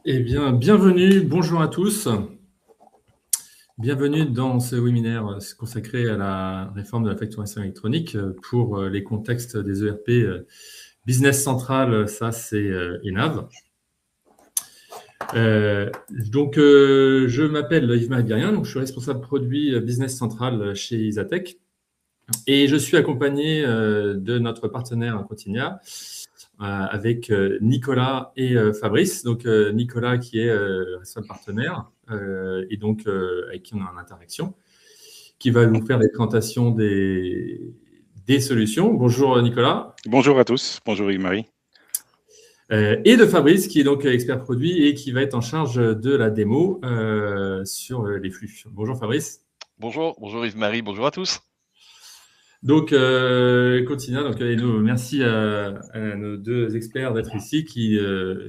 Eh bien, bienvenue, bonjour à tous. Bienvenue dans ce webinaire consacré à la réforme de la facturation électronique pour les contextes des ERP Business Central, SaaS et ENAV. Je m'appelle Yves-Marie Guérien, donc je suis responsable produit Business Central chez Isatech et je suis accompagné de notre partenaire Continia avec Nicolas et Fabrice. Donc Nicolas qui est responsable partenaire et donc avec qui on a une interaction, qui va vous faire des présentations des solutions. Bonjour Nicolas. Bonjour à tous, bonjour Yves-Marie. Et de Fabrice qui est donc expert produit et qui va être en charge de la démo sur les flux. Bonjour Fabrice. Bonjour Yves-Marie, bonjour à tous. Donc, Continua, donc, et nous, merci à nos deux experts d'être ici qui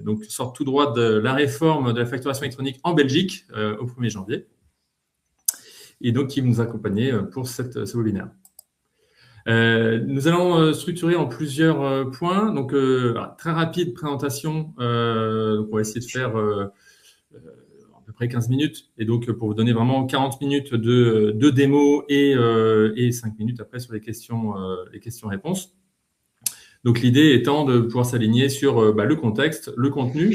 donc, sortent tout droit de la réforme de la facturation électronique en Belgique au 1er janvier et donc qui nous accompagner pour ce webinaire. Nous allons structurer en plusieurs points. Donc, très rapide présentation. Donc on va essayer de faire à peu près 15 minutes. Et donc, pour vous donner vraiment 40 minutes de démo et 5 minutes après sur les questions-réponses. Donc, l'idée étant de pouvoir s'aligner sur le contexte, le contenu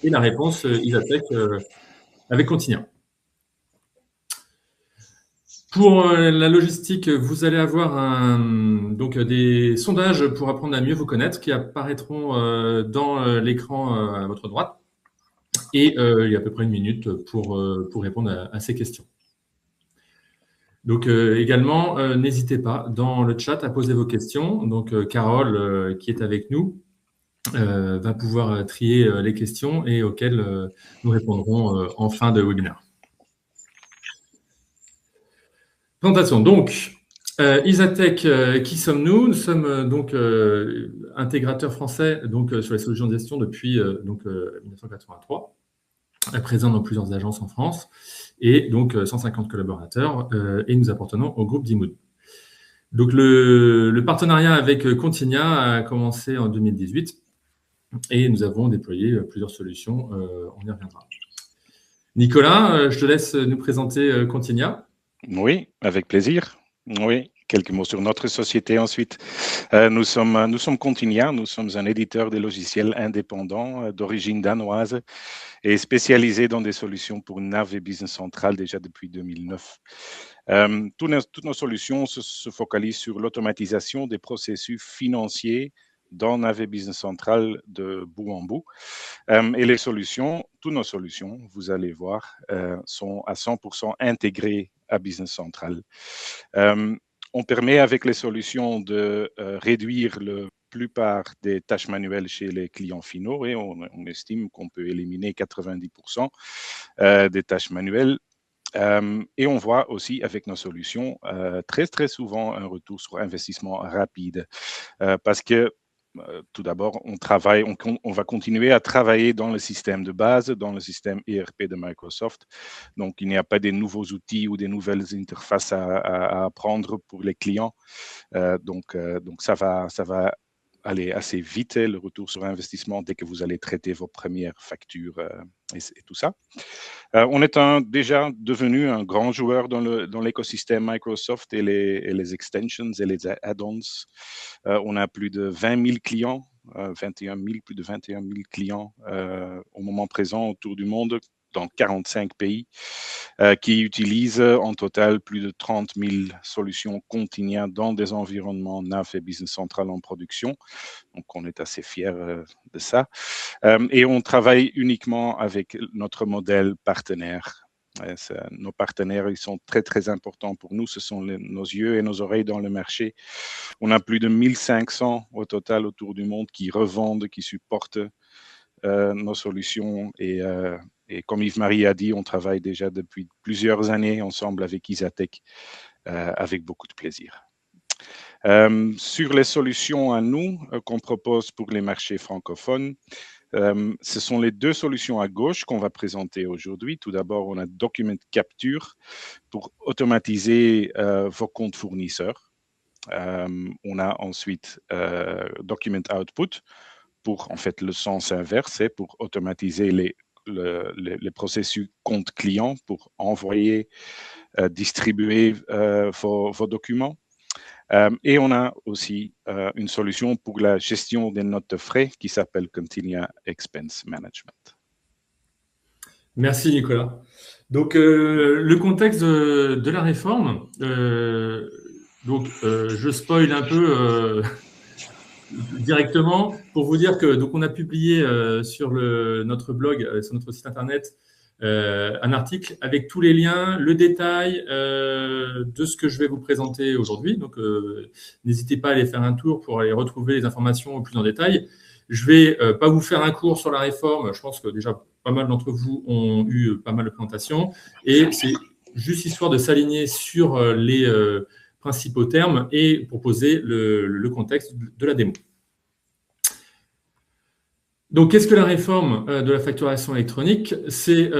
et la réponse Isatech avec Continia. Pour la logistique, vous allez avoir donc des sondages pour apprendre à mieux vous connaître qui apparaîtront dans l'écran à votre droite. Et il y a à peu près 1 minute pour répondre à ces questions. Donc également, n'hésitez pas dans le chat à poser vos questions. Donc Carole, qui est avec nous, va pouvoir trier les questions et auxquelles nous répondrons en fin de webinaire. Présentation. Donc, Isatech, qui sommes-nous? Nous sommes donc intégrateurs français donc, sur les solutions de gestion depuis 1983, présents dans plusieurs agences en France et donc 150 collaborateurs et nous appartenons au groupe Dimood. Donc, le partenariat avec Continia a commencé en 2018 et nous avons déployé plusieurs solutions. On y reviendra. Nicolas, je te laisse nous présenter Continia. Oui, avec plaisir. Oui, quelques mots sur notre société ensuite. Nous sommes Continia, nous sommes un éditeur de logiciels indépendant d'origine danoise et spécialisé dans des solutions pour NAV et Business Central déjà depuis 2009. Toutes nos solutions se focalisent sur l'automatisation des processus financiers dans NAV Business Central de bout en bout. Et les solutions, toutes nos solutions, vous allez voir, sont à 100% intégrées à Business Central. On permet avec les solutions de réduire la plupart des tâches manuelles chez les clients finaux et on estime qu'on peut éliminer 90% des tâches manuelles. Et on voit aussi avec nos solutions très souvent un retour sur investissement rapide parce que tout d'abord, on va continuer à travailler dans le système de base, dans le système ERP de Microsoft. Donc, il n'y a pas de nouveaux outils ou des nouvelles interfaces à apprendre pour les clients. Donc ça va aller assez vite, le retour sur investissement, dès que vous allez traiter vos premières factures et tout ça. On est déjà devenu un grand joueur dans l'écosystème Microsoft et les extensions et les add-ons. On a plus de 20 000 clients, plus de 21 000 clients au moment présent autour du monde, dans 45 pays, qui utilisent en total plus de 30 000 solutions Continia dans des environnements NAV et Business Central en production. Donc, on est assez fiers de ça. Et on travaille uniquement avec notre modèle partenaire. Nos partenaires, ils sont très importants pour nous. Ce sont nos yeux et nos oreilles dans le marché. On a plus de 1500 au total autour du monde qui revendent, qui supportent nos solutions. Et comme Yves-Marie a dit, on travaille déjà depuis plusieurs années ensemble avec Isatech, avec beaucoup de plaisir. Sur les solutions à nous qu'on propose pour les marchés francophones, ce sont les deux solutions à gauche qu'on va présenter aujourd'hui. Tout d'abord, on a Document Capture pour automatiser vos comptes fournisseurs. On a ensuite Document Output pour en fait le sens inverse, c'est pour automatiser les processus compte client pour envoyer, distribuer vos documents. Et on a aussi une solution pour la gestion des notes de frais qui s'appelle Continia Expense Management. Merci Nicolas. Donc, le contexte de la réforme, je spoil un peu directement pour vous dire que donc on a publié sur notre blog, sur notre site internet, un article avec tous les liens, le détail de ce que je vais vous présenter aujourd'hui. Donc, n'hésitez pas à aller faire un tour pour aller retrouver les informations plus en détail. Je vais pas vous faire un cours sur la réforme. Je pense que déjà pas mal d'entre vous ont eu pas mal de présentations. Et c'est juste histoire de s'aligner sur les principaux termes et pour poser le contexte de la démo. Donc, qu'est-ce que la réforme de la facturation électronique? C'est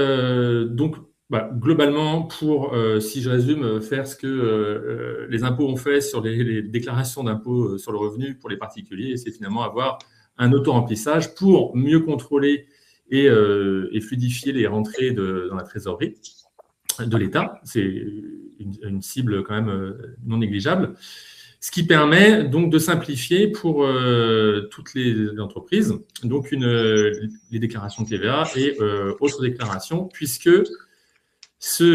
globalement, pour, si je résume, faire ce que les impôts ont fait sur les déclarations d'impôts sur le revenu pour les particuliers, c'est finalement avoir un auto-remplissage pour mieux contrôler et fluidifier les rentrées dans la trésorerie de l'État. C'est une cible quand même non négligeable. Ce qui permet donc de simplifier pour toutes les entreprises donc les déclarations de TVA et autres déclarations, puisque cette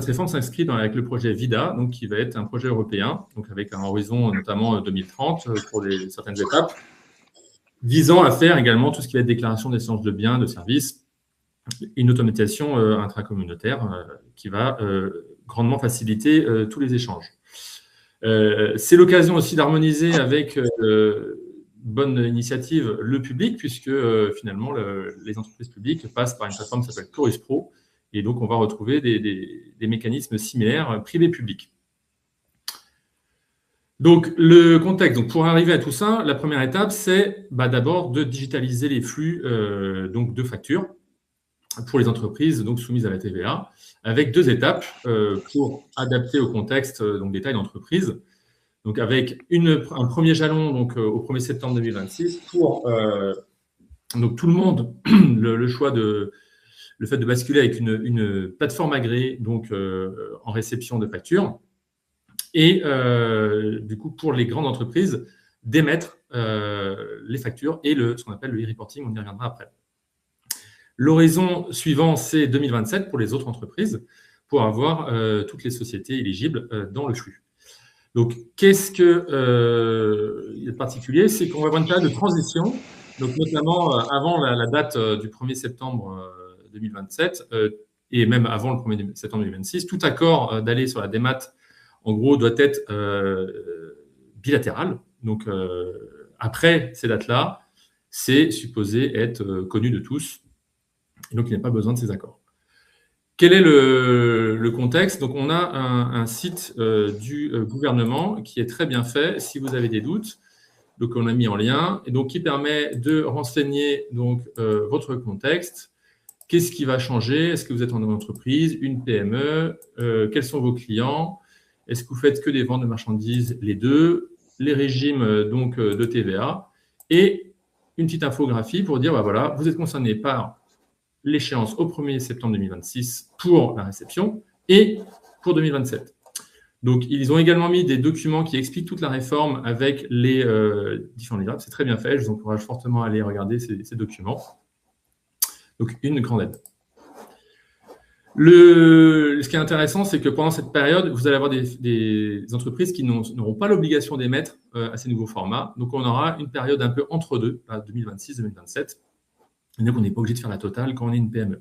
réforme s'inscrit avec le projet VIDA, donc qui va être un projet européen, donc avec un horizon notamment 2030 pour certaines étapes, visant à faire également tout ce qui va être déclaration d'échange de biens, de services, une automatisation intracommunautaire qui va grandement faciliter tous les échanges. C'est l'occasion aussi d'harmoniser avec bonne initiative le public, puisque finalement les entreprises publiques passent par une plateforme qui s'appelle Chorus Pro, et donc on va retrouver des mécanismes similaires privés-publics. Donc le contexte, donc pour arriver à tout ça, la première étape, c'est d'abord de digitaliser les flux donc de factures pour les entreprises donc soumises à la TVA, avec deux étapes pour adapter au contexte donc des tailles d'entreprise. Donc avec un premier jalon donc au 1er septembre 2026 pour donc tout le monde le fait de basculer avec une plateforme agréée donc en réception de factures et du coup pour les grandes entreprises d'émettre les factures et ce qu'on appelle le e-reporting, on y reviendra après. L'horizon suivant, c'est 2027 pour les autres entreprises, pour avoir toutes les sociétés éligibles dans le flux. Donc, qu'est-ce que de particulier? C'est qu'on va avoir une période de transition, donc notamment avant la date du 1er septembre 2027 et même avant le 1er septembre 2026. Tout accord d'aller sur la démat, en gros, doit être bilatéral. Donc, après ces dates-là, c'est supposé être connu de tous. Et donc, il n'y a pas besoin de ces accords. Quel est le contexte? Donc, on a un site du gouvernement qui est très bien fait, si vous avez des doutes. Donc, on a mis en lien, et donc qui permet de renseigner donc, votre contexte. Qu'est-ce qui va changer? Est-ce que vous êtes en entreprise, une PME? Quels sont vos clients? Est-ce que vous faites que des ventes de marchandises? Les deux. Les régimes donc, de TVA. Et une petite infographie pour dire, voilà, vous êtes concerné par l'échéance au 1er septembre 2026 pour la réception et pour 2027. Donc, ils ont également mis des documents qui expliquent toute la réforme avec les différents livrables. C'est très bien fait. Je vous encourage fortement à aller regarder ces documents. Donc, une grande aide. Ce qui est intéressant, c'est que pendant cette période, vous allez avoir des entreprises qui n'auront pas l'obligation d'émettre à ces nouveaux formats. Donc, on aura une période un peu entre deux, 2026-2027. Et donc, on n'est pas obligé de faire la totale quand on est une PME.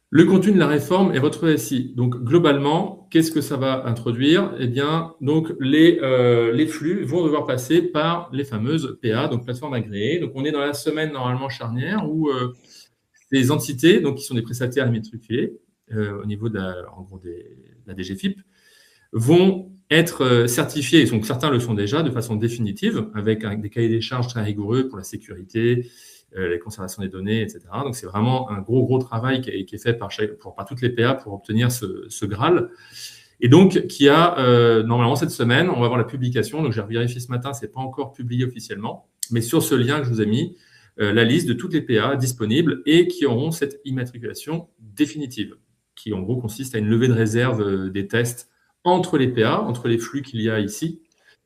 Le contenu de la réforme est votre SI. Donc, globalement, qu'est-ce que ça va introduire? Eh bien, donc, les flux vont devoir passer par les fameuses PA, donc plateformes agréées. Donc, on est dans la semaine normalement charnière où les entités, donc, qui sont des prestataires immatriculés au niveau de la DGFiP, vont être certifiés, donc certains le sont déjà de façon définitive, avec des cahiers des charges très rigoureux pour la sécurité, la conservation des données, etc. Donc, c'est vraiment un gros travail qui est fait par toutes les PA pour obtenir ce Graal. Et donc, qui a, normalement, cette semaine, on va avoir la publication. Donc, j'ai vérifié ce matin, ce n'est pas encore publié officiellement. Mais sur ce lien que je vous ai mis, la liste de toutes les PA disponibles et qui auront cette immatriculation définitive, qui en gros consiste à une levée de réserve des tests entre les PA, entre les flux qu'il y a ici,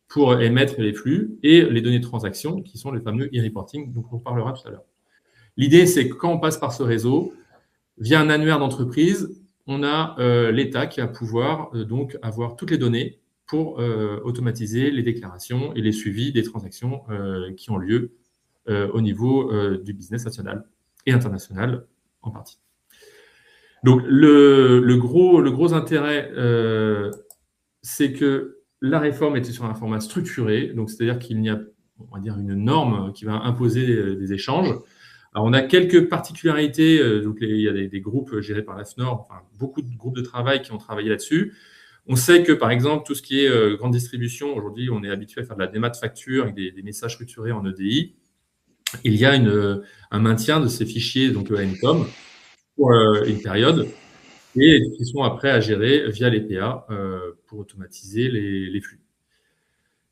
pour émettre les flux et les données de transaction, qui sont les fameux e-reporting, dont on parlera tout à l'heure. L'idée, c'est que quand on passe par ce réseau, via un annuaire d'entreprise, on a l'État qui va pouvoir donc avoir toutes les données pour automatiser les déclarations et les suivis des transactions qui ont lieu au niveau du business national et international en partie. Donc, le gros intérêt, c'est que la réforme était sur un format structuré, donc c'est-à-dire qu'il y a, on va dire, une norme qui va imposer des échanges. Alors, on a quelques particularités, donc il y a des groupes gérés par la FNOR, enfin, beaucoup de groupes de travail qui ont travaillé là-dessus. On sait que, par exemple, tout ce qui est grande distribution, aujourd'hui, on est habitué à faire de la démat facture avec des messages structurés en EDI. Il y a un maintien de ces fichiers, donc ENCOM, pour une période, et qui sont après à gérer via les PA pour automatiser les flux.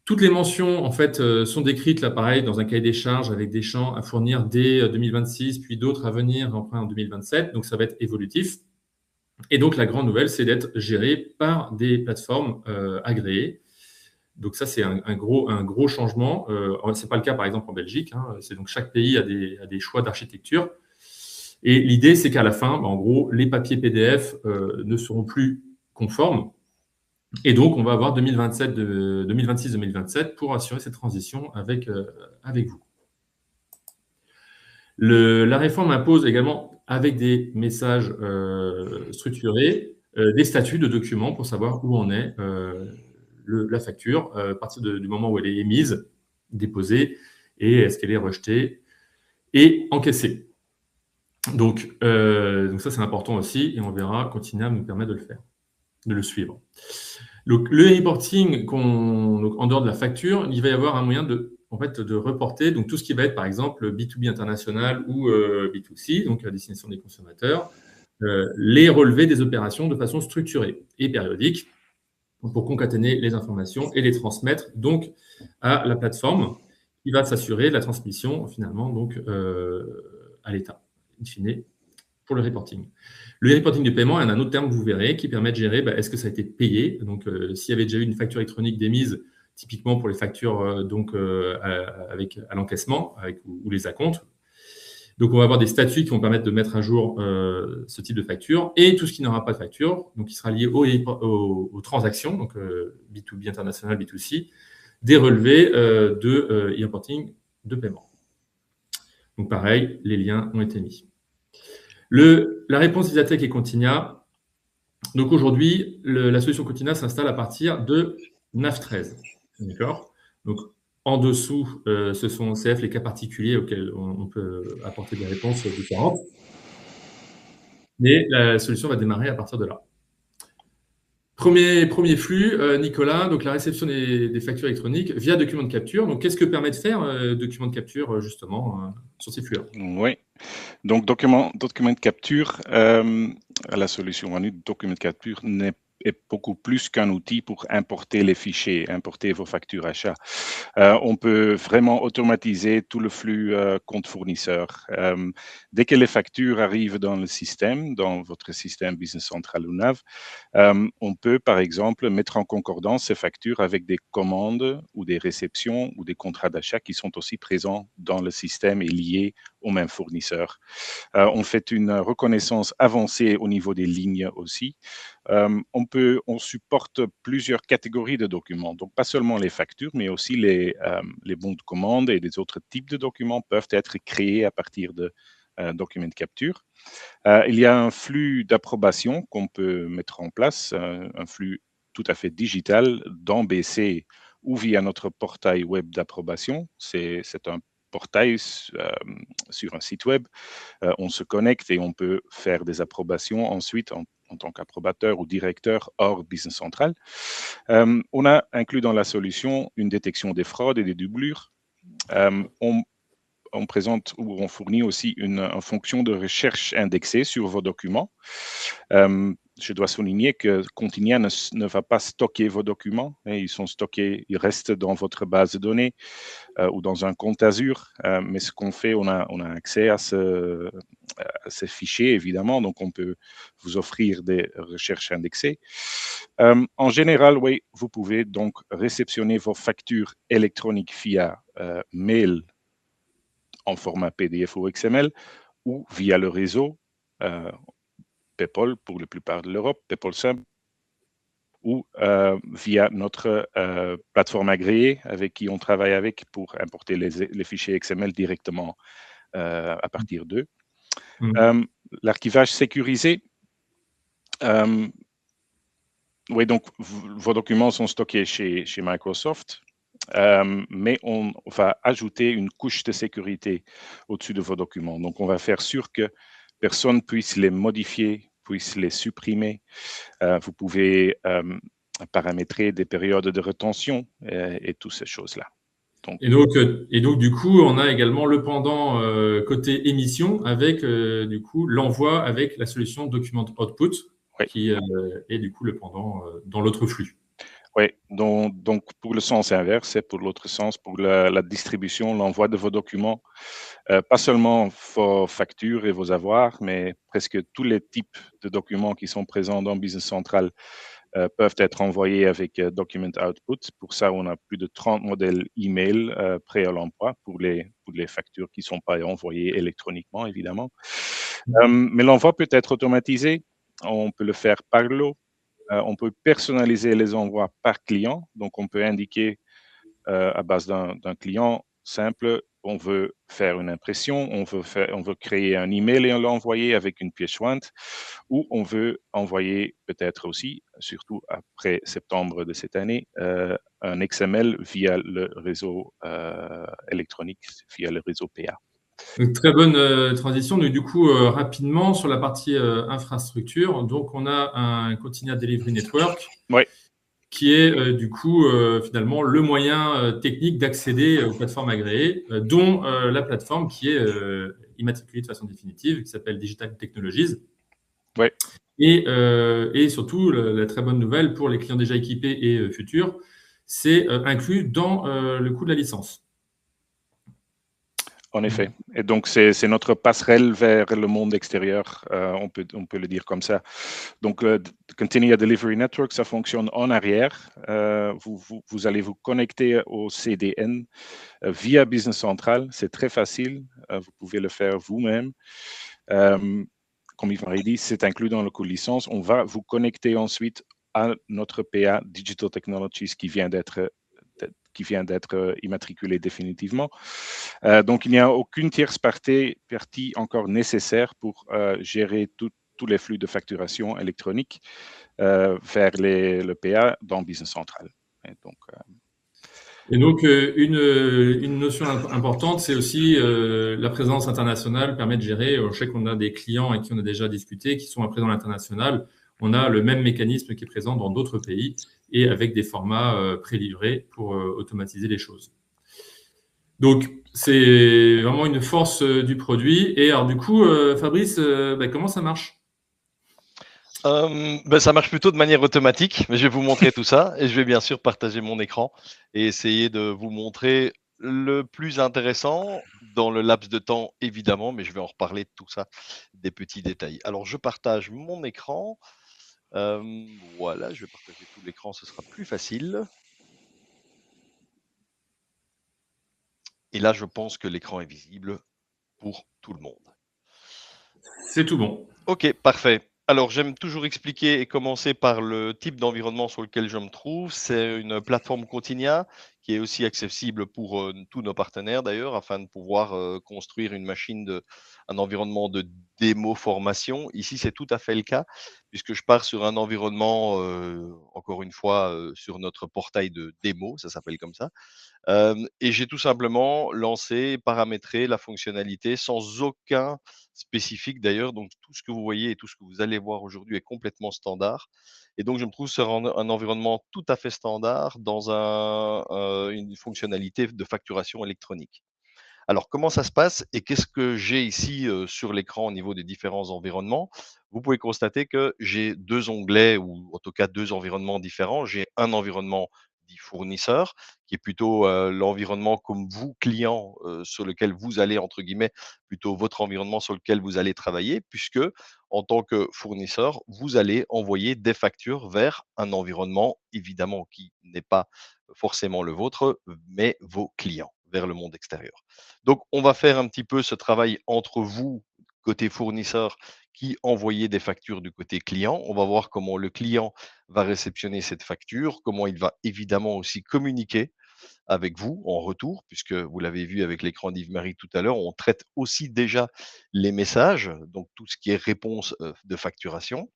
Toutes les mentions, en fait, sont décrites, là, pareil, dans un cahier des charges avec des champs à fournir dès 2026, puis d'autres à venir en 2027. Donc, ça va être évolutif. Et donc, la grande nouvelle, c'est d'être géré par des plateformes agréées. Donc, ça, c'est un gros changement. Ce n'est pas le cas, par exemple, en Belgique. C'est donc chaque pays a des choix d'architecture. Et l'idée, c'est qu'à la fin, en gros, les papiers PDF ne seront plus conformes. Et donc, on va avoir 2026-2027 pour assurer cette transition avec vous. La réforme impose également, avec des messages structurés, des statuts de documents pour savoir où en est la facture à partir du moment où elle est émise, déposée, et est-ce qu'elle est rejetée et encaissée. Donc ça, c'est important aussi, et on verra, Continiam nous permet de le faire, de le suivre. Donc, le reporting, en dehors de la facture, il va y avoir un moyen de reporter donc, tout ce qui va être, par exemple, B2B international ou B2C, donc à destination des consommateurs, les relevés des opérations de façon structurée et périodique pour concaténer les informations et les transmettre donc à la plateforme qui va s'assurer de la transmission finalement donc, à l'État, in fine, pour le reporting. Le reporting du paiement est un autre terme que vous verrez qui permet de gérer est-ce que ça a été payé. Donc, s'il y avait déjà eu une facture électronique d'émise, typiquement pour les factures à l'encaissement ou les acomptes. Donc, on va avoir des statuts qui vont permettre de mettre à jour ce type de facture et tout ce qui n'aura pas de facture, donc qui sera lié aux transactions, donc B2B international, B2C, des relevés de e-reporting de paiement. Donc, pareil, les liens ont été mis. La réponse Visatech et Continia. Donc aujourd'hui, la solution Continia s'installe à partir de NAV13. D'accord ? Donc en dessous, ce sont CF les cas particuliers auxquels on peut apporter des réponses différentes. Mais la solution va démarrer à partir de là. Premier flux, Nicolas, donc la réception des factures électroniques via document de capture. Donc, qu'est-ce que permet de faire document de capture, justement, sur ces flux-là ? Oui, donc document de capture, la solution Manu, document de capture est beaucoup plus qu'un outil pour importer les fichiers, importer vos factures achats. On peut vraiment automatiser tout le flux compte fournisseur. Dès que les factures arrivent dans le système, dans votre système Business Central ou NAV, on peut par exemple mettre en concordance ces factures avec des commandes ou des réceptions ou des contrats d'achat qui sont aussi présents dans le système et liés au même fournisseur. On fait une reconnaissance avancée au niveau des lignes aussi. On supporte plusieurs catégories de documents, donc pas seulement les factures, mais aussi les bons de commande et des autres types de documents peuvent être créés à partir de documents de capture. Il y a un flux d'approbation qu'on peut mettre en place, un flux tout à fait digital dans BC ou via notre portail web d'approbation. C'est un portail sur un site web. On se connecte et on peut faire des approbations ensuite en tant qu'approbateur ou directeur hors Business Central. On a inclus dans la solution une détection des fraudes et des doublures. On présente ou on fournit aussi une fonction de recherche indexée sur vos documents. je dois souligner que Continia ne va pas stocker vos documents. Ils sont stockés, ils restent dans votre base de données ou dans un compte Azure. Mais ce qu'on fait, on a accès à ces fichiers, évidemment. Donc, on peut vous offrir des recherches indexées. En général, oui, vous pouvez donc réceptionner vos factures électroniques via mail en format PDF ou XML ou via le réseau PayPal pour la plupart de l'Europe, PayPal simple, ou via notre plateforme agréée avec qui on travaille avec pour importer les fichiers XML directement à partir d'eux. L'archivage sécurisé, oui, donc vos documents sont stockés chez Microsoft, mais on va ajouter une couche de sécurité au-dessus de vos documents. Donc, on va faire sûr que personne puisse les modifier, puisse les supprimer. Vous pouvez paramétrer des périodes de rétention et toutes ces choses-là. Et donc, du coup, on a également le pendant côté émission avec du coup l'envoi avec la solution Document Output, qui est du coup le pendant dans l'autre flux. Oui, donc pour le sens inverse, c'est pour l'autre sens, pour la distribution, l'envoi de vos documents, pas seulement vos factures et vos avoirs, mais presque tous les types de documents qui sont présents dans Business Central peuvent être envoyés avec Document Output. Pour ça, on a plus de 30 modèles email prêts à l'emploi pour les factures qui ne sont pas envoyées électroniquement, évidemment. Mais l'envoi peut être automatisé. On peut le faire par lot. On peut personnaliser les envois par client. Donc, on peut indiquer à base d'un client simple, on veut faire une impression, on veut créer un email et l'envoyer avec une pièce jointe, ou on veut envoyer peut-être aussi, surtout après septembre de cette année, un XML via le réseau électronique, via le réseau PA. Donc, très bonne transition. Donc, du coup, rapidement sur la partie infrastructure, donc on a un Continuous Delivery Network. Oui. Qui est du coup finalement le moyen technique d'accéder aux plateformes agréées, dont la plateforme qui est immatriculée de façon définitive, qui s'appelle Digital Technologies. Oui. Et surtout, la très bonne nouvelle pour les clients déjà équipés et futurs, c'est inclus dans le coût de la licence. En effet. Et donc, c'est notre passerelle vers le monde extérieur, on peut le dire comme ça. Donc, Continuous Delivery Network, ça fonctionne en arrière. Vous allez vous connecter au CDN via Business Central. C'est très facile. Vous pouvez le faire vous-même. Comme Yves-Marie dit, c'est inclus dans le coût de licence. On va vous connecter ensuite à notre PA Digital Technologies qui vient d'être immatriculé définitivement. Donc, il n'y a aucune tierce partie encore nécessaire pour gérer tous les flux de facturation électronique vers le PA dans Business Central. Et donc, une notion importante, c'est aussi la présence internationale permet de gérer. Je sais qu'on a des clients avec qui on a déjà discuté qui sont à présent à l'international. On a le même mécanisme qui est présent dans d'autres pays et avec des formats prélivrés pour automatiser les choses. Donc, c'est vraiment une force du produit. Et alors, du coup, Fabrice, comment ça marche ? Ça marche plutôt de manière automatique, mais je vais vous montrer tout ça et je vais bien sûr partager mon écran et essayer de vous montrer le plus intéressant dans le laps de temps, évidemment, mais je vais en reparler de tout ça, des petits détails. Alors, je partage mon écran. Voilà, je vais partager tout l'écran, ce sera plus facile. Et là, je pense que l'écran est visible pour tout le monde. C'est tout bon. Ok, parfait. Alors, j'aime toujours expliquer et commencer par le type d'environnement sur lequel je me trouve. C'est une plateforme Continia qui est aussi accessible pour tous nos partenaires d'ailleurs, afin de pouvoir construire une machine, un environnement de démo formation. Ici, c'est tout à fait le cas, puisque je pars sur un environnement, encore une fois, sur notre portail de démo, ça s'appelle comme ça. Et j'ai tout simplement lancé, paramétré la fonctionnalité sans aucun spécifique d'ailleurs. Donc tout ce que vous voyez et tout ce que vous allez voir aujourd'hui est complètement standard. Et donc je me trouve sur un environnement tout à fait standard dans une fonctionnalité de facturation électronique. Alors, comment ça se passe et qu'est-ce que j'ai ici sur l'écran au niveau des différents environnements? Vous pouvez constater que j'ai 2 onglets ou en tout cas 2 environnements différents. J'ai un environnement dit fournisseur, qui est plutôt l'environnement comme vous, client, sur lequel vous allez, entre guillemets, plutôt votre environnement sur lequel vous allez travailler, puisque en tant que fournisseur, vous allez envoyer des factures vers un environnement, évidemment, qui n'est pas forcément le vôtre, mais vos clients, vers le monde extérieur. Donc, on va faire un petit peu ce travail entre vous, côté fournisseur, qui envoyez des factures du côté client. On va voir comment le client va réceptionner cette facture, comment il va évidemment aussi communiquer avec vous en retour, puisque vous l'avez vu avec l'écran d'Yves-Marie tout à l'heure, on traite aussi déjà les messages, donc tout ce qui est réponse de facturation.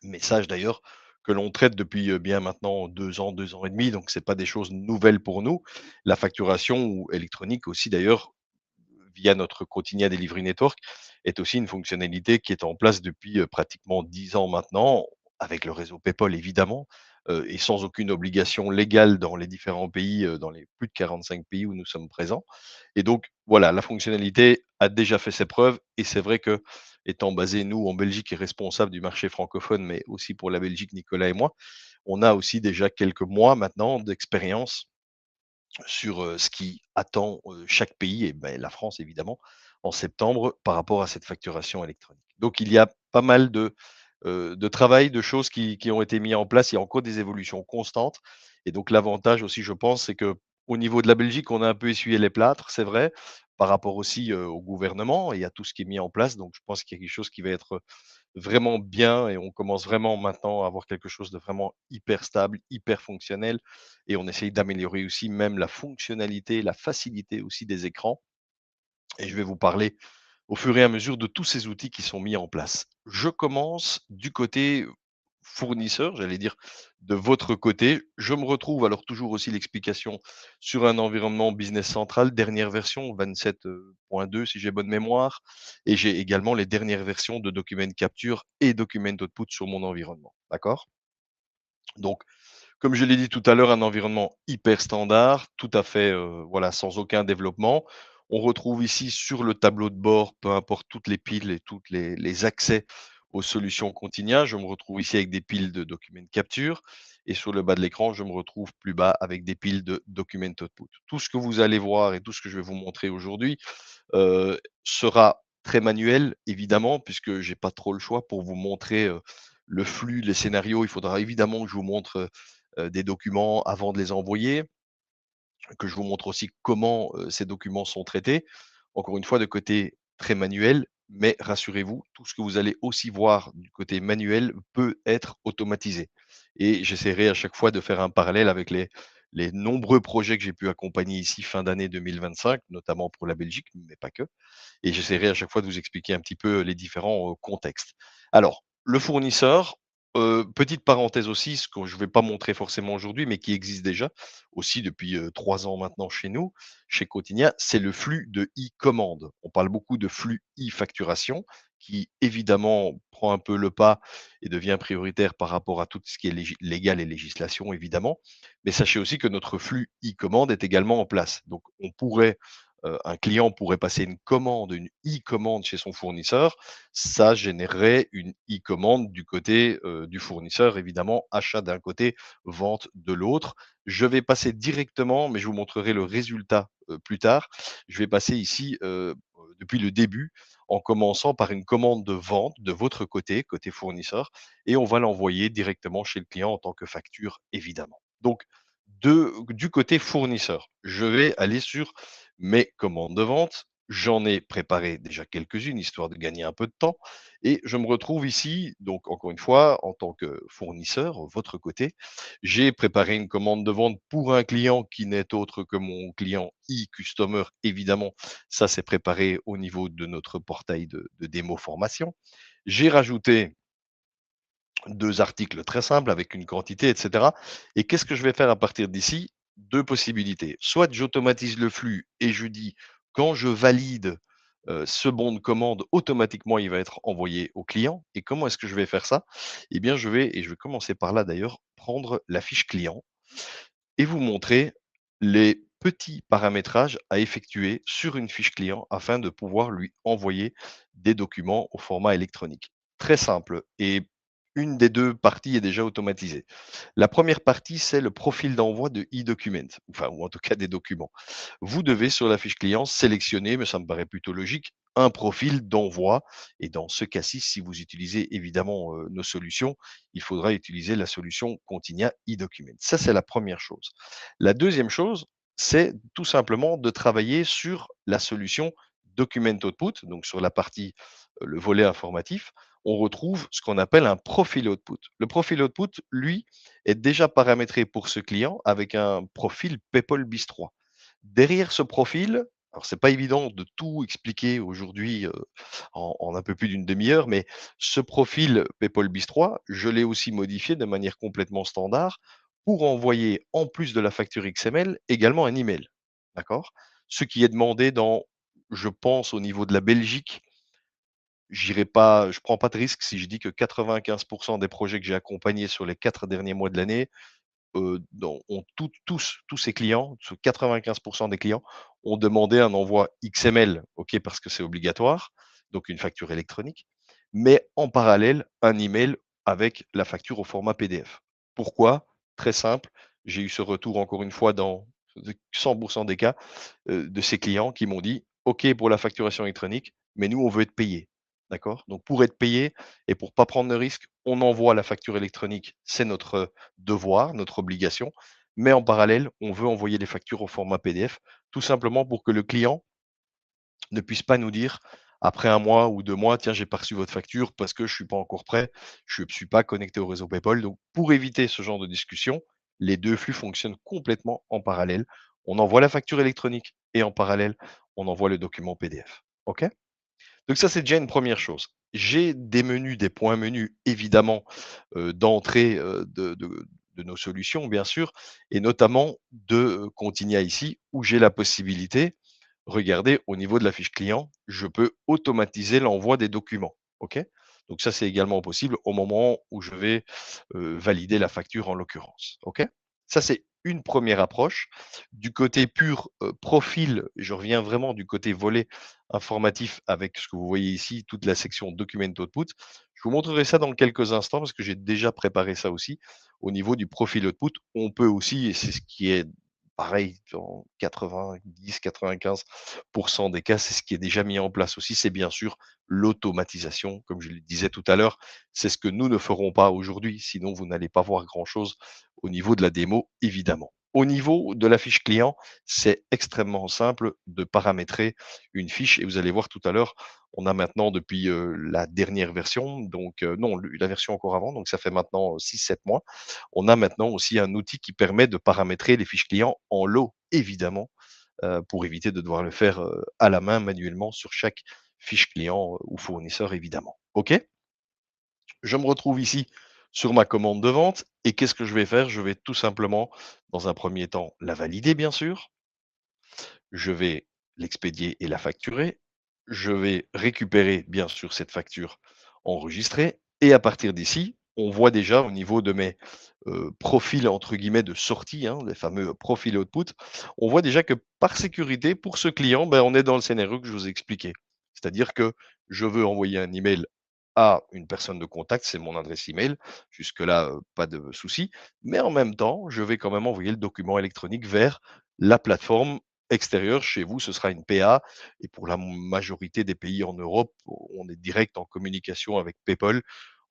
Message d'ailleurs que l'on traite depuis bien maintenant 2 ans et demi, donc c'est pas des choses nouvelles pour nous. La facturation ou électronique aussi d'ailleurs, via notre Quotidien Delivery Network, est aussi une fonctionnalité qui est en place depuis pratiquement 10 ans maintenant, avec le réseau PayPal évidemment, et sans aucune obligation légale dans les différents pays, dans les plus de 45 pays où nous sommes présents. Et donc voilà, la fonctionnalité a déjà fait ses preuves et c'est vrai que étant basé nous en Belgique et responsable du marché francophone, mais aussi pour la Belgique, Nicolas et moi, on a aussi déjà quelques mois maintenant d'expérience sur, ce qui attend, chaque pays et beh, la France évidemment, en septembre par rapport à cette facturation électronique. Donc il y a pas mal de travail, de choses qui ont été mis en place. Il y a encore des évolutions constantes et donc l'avantage aussi je pense, c'est que au niveau de la Belgique, on a un peu essuyé les plâtres, c'est vrai, par rapport aussi, au gouvernement et à tout ce qui est mis en place. Donc je pense qu'il y a quelque chose qui va être vraiment bien et on commence vraiment maintenant à avoir quelque chose de vraiment hyper stable, hyper fonctionnel et on essaye d'améliorer aussi même la fonctionnalité, la facilité aussi des écrans et je vais vous parler au fur et à mesure de tous ces outils qui sont mis en place. Je commence du côté fournisseur, j'allais dire de votre côté. Je me retrouve alors toujours aussi l'explication sur un environnement Business Central, dernière version 27.2 si j'ai bonne mémoire, et j'ai également les dernières versions de Document Capture et Document Output sur mon environnement. D'accord? Donc, comme je l'ai dit tout à l'heure, un environnement hyper standard, tout à fait, voilà, sans aucun développement. On retrouve ici sur le tableau de bord, peu importe toutes les piles et toutes les accès aux solutions Continia. Je me retrouve ici avec des piles de Document Capture et sur le bas de l'écran, je me retrouve plus bas avec des piles de Document Output. Tout ce que vous allez voir et tout ce que je vais vous montrer aujourd'hui, sera très manuel évidemment puisque j'ai pas trop le choix pour vous montrer, le flux, les scénarios. Il faudra évidemment que je vous montre, des documents avant de les envoyer, que je vous montre aussi comment, ces documents sont traités. Encore une fois, de côté très manuel, mais rassurez-vous, tout ce que vous allez aussi voir du côté manuel peut être automatisé et j'essaierai à chaque fois de faire un parallèle avec les nombreux projets que j'ai pu accompagner ici fin d'année 2025, notamment pour la Belgique, mais pas que et j'essaierai à chaque fois de vous expliquer un petit peu les différents, contextes. Alors, le fournisseur, petite parenthèse aussi, ce que je ne vais pas montrer forcément aujourd'hui, mais qui existe déjà aussi depuis, 3 ans maintenant chez nous, chez Quotinia, c'est le flux de e-commande. On parle beaucoup de flux e-facturation qui évidemment prend un peu le pas et devient prioritaire par rapport à tout ce qui est légal et législation évidemment. Mais sachez aussi que notre flux e-commande est également en place. Donc on pourrait un client pourrait passer une commande, une e-commande chez son fournisseur, ça générerait une e-commande du côté, du fournisseur, évidemment, achat d'un côté, vente de l'autre. Je vais passer directement, mais je vous montrerai le résultat, plus tard. Je vais passer ici, depuis le début, en commençant par une commande de vente de votre côté, côté fournisseur et on va l'envoyer directement chez le client en tant que facture, évidemment. Donc du côté fournisseur, je vais aller sur mes commandes de vente. J'en ai préparé déjà quelques-unes, histoire de gagner un peu de temps et je me retrouve ici, donc encore une fois, en tant que fournisseur, votre côté, j'ai préparé une commande de vente pour un client qui n'est autre que mon client e-customer, évidemment. Ça, c'est préparé au niveau de notre portail de démo formation. J'ai rajouté 2 articles très simples avec une quantité et cetera et qu'est-ce que je vais faire à partir d'ici? 2 possibilités. Soit j'automatise le flux et je dis: «Quand je valide, ce bon de commande, automatiquement, il va être envoyé au client» et comment est-ce que je vais faire ça? Eh bien, je vais commencer par là d'ailleurs, prendre la fiche client et vous montrer les petit paramétrage à effectuer sur une fiche client afin de pouvoir lui envoyer des documents au format électronique. Très simple et une des deux parties est déjà automatisée. La première partie, c'est le profil d'envoi de e-document, enfin, ou en tout cas des documents. Vous devez sur la fiche client sélectionner, mais ça me paraît plutôt logique, un profil d'envoi. Et dans ce cas-ci, si vous utilisez évidemment nos solutions, il faudra utiliser la solution Continia e-document. Ça, c'est la première chose. La deuxième chose, c'est tout simplement de travailler sur la solution Document Output, donc sur la partie, le volet informatif, on retrouve ce qu'on appelle un profil output. Le profil output, lui, est déjà paramétré pour ce client avec un profil PayPal BIS3. Derrière ce profil, alors c'est pas évident de tout expliquer aujourd'hui en un peu plus d'une demi-heure, mais ce profil PayPal BIS3, je l'ai aussi modifié de manière complètement standard pour envoyer, en plus de la facture XML, également un email. D'accord? Ce qui est demandé dans, je pense, au niveau de la Belgique, je prends pas de risque si je dis que 95 des projets que j'ai accompagnés sur les 4 derniers mois de l'année, ont tous ces clients, 95 des clients ont demandé un envoi XML, OK, parce que c'est obligatoire, donc une facture électronique, mais en parallèle, un email avec la facture au format PDF. Pourquoi? Très simple, j'ai eu ce retour encore une fois dans 100 des cas, de ces clients qui m'ont dit: «OK pour la facturation électronique, mais nous on veut être payés». D'accord? Donc pour être payé et pour pas prendre de risque, on envoie la facture électronique, c'est notre devoir, notre obligation, mais en parallèle, on veut envoyer les factures au format PDF, tout simplement pour que le client ne puisse pas nous dire après 1 mois ou 2 mois: «Tiens, j'ai pas reçu votre facture parce que je suis pas encore prêt, je suis pas connecté au réseau PayPal». Donc pour éviter ce genre de discussion, les 2 flux fonctionnent complètement en parallèle. On envoie la facture électronique et en parallèle, on envoie le document PDF. OK? Donc ça, c'est déjà une première chose. J'ai des menus, des points menus évidemment, d'entrée, de nos solutions bien sûr et notamment de, Continia ici où j'ai la possibilité, regardez au niveau de la fiche client, je peux automatiser l'envoi des documents. OK? Donc ça, c'est également possible au moment où je vais, valider la facture en l'occurrence. OK? Ça, c'est une première approche. Du côté pur, profil, je reviens vraiment du côté volet informatif avec ce que vous voyez ici, toute la section Document Output. Je vous montrerai ça dans quelques instants parce que j'ai déjà préparé ça aussi. Au niveau du profil output, on peut aussi, et c'est ce qui est pareil dans 90-95 des cas, c'est ce qui est déjà mis en place aussi, c'est bien sûr l'automatisation. Comme je le disais tout à l'heure, c'est ce que nous ne ferons pas aujourd'hui, sinon vous n'allez pas voir grand-chose au niveau de la démo, évidemment. Au niveau de la fiche client, c'est extrêmement simple de paramétrer une fiche et vous allez voir tout à l'heure, on a maintenant depuis, la dernière version, donc non, la version encore avant, donc ça fait maintenant 6-7 mois. On a maintenant aussi un outil qui permet de paramétrer les fiches clients en lot, évidemment, pour éviter de devoir le faire, à la main manuellement sur chaque fiche client, ou fournisseur évidemment. OK? Je me retrouve ici sur ma commande de vente et qu'est-ce que je vais faire? Je vais tout simplement, dans un premier temps, la valider bien sûr. Je vais l'expédier et la facturer. Je vais récupérer bien sûr cette facture enregistrée et à partir d'ici, on voit déjà au niveau de mes, profils entre guillemets «de sortie», hein, les fameux profil output, on voit déjà que par sécurité pour ce client, ben, on est dans le scénario que je vous ai expliqué. C'est-à-dire que je veux envoyer un email à une personne de contact, c'est mon adresse email. Jusque-là, pas de souci. Mais en même temps, je vais quand même envoyer le document électronique vers la plateforme extérieure. Chez vous, ce sera une PA et pour la majorité des pays en Europe, on est direct en communication avec PayPal.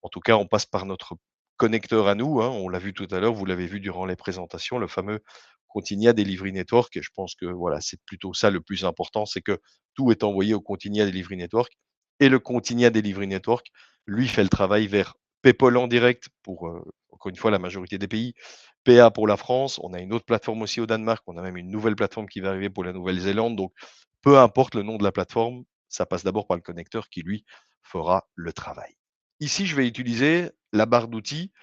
En tout cas, on passe par notre connecteur à nous, hein. On l'a vu tout à l'heure, vous l'avez vu durant les présentations, le fameux Continia Delivery Network et je pense que voilà, c'est plutôt ça le plus important, c'est que tout est envoyé au Continia Delivery Network et le Continia Delivery Network, lui, fait le travail vers PayPal en direct pour, encore une fois, la majorité des pays, PA pour la France. On a une autre plateforme aussi au Danemark. On a même une nouvelle plateforme qui va arriver pour la Nouvelle-Zélande. Donc, peu importe le nom de la plateforme, ça passe d'abord par le connecteur qui, lui, fera le travail. Ici, je vais utiliser la barre d'outils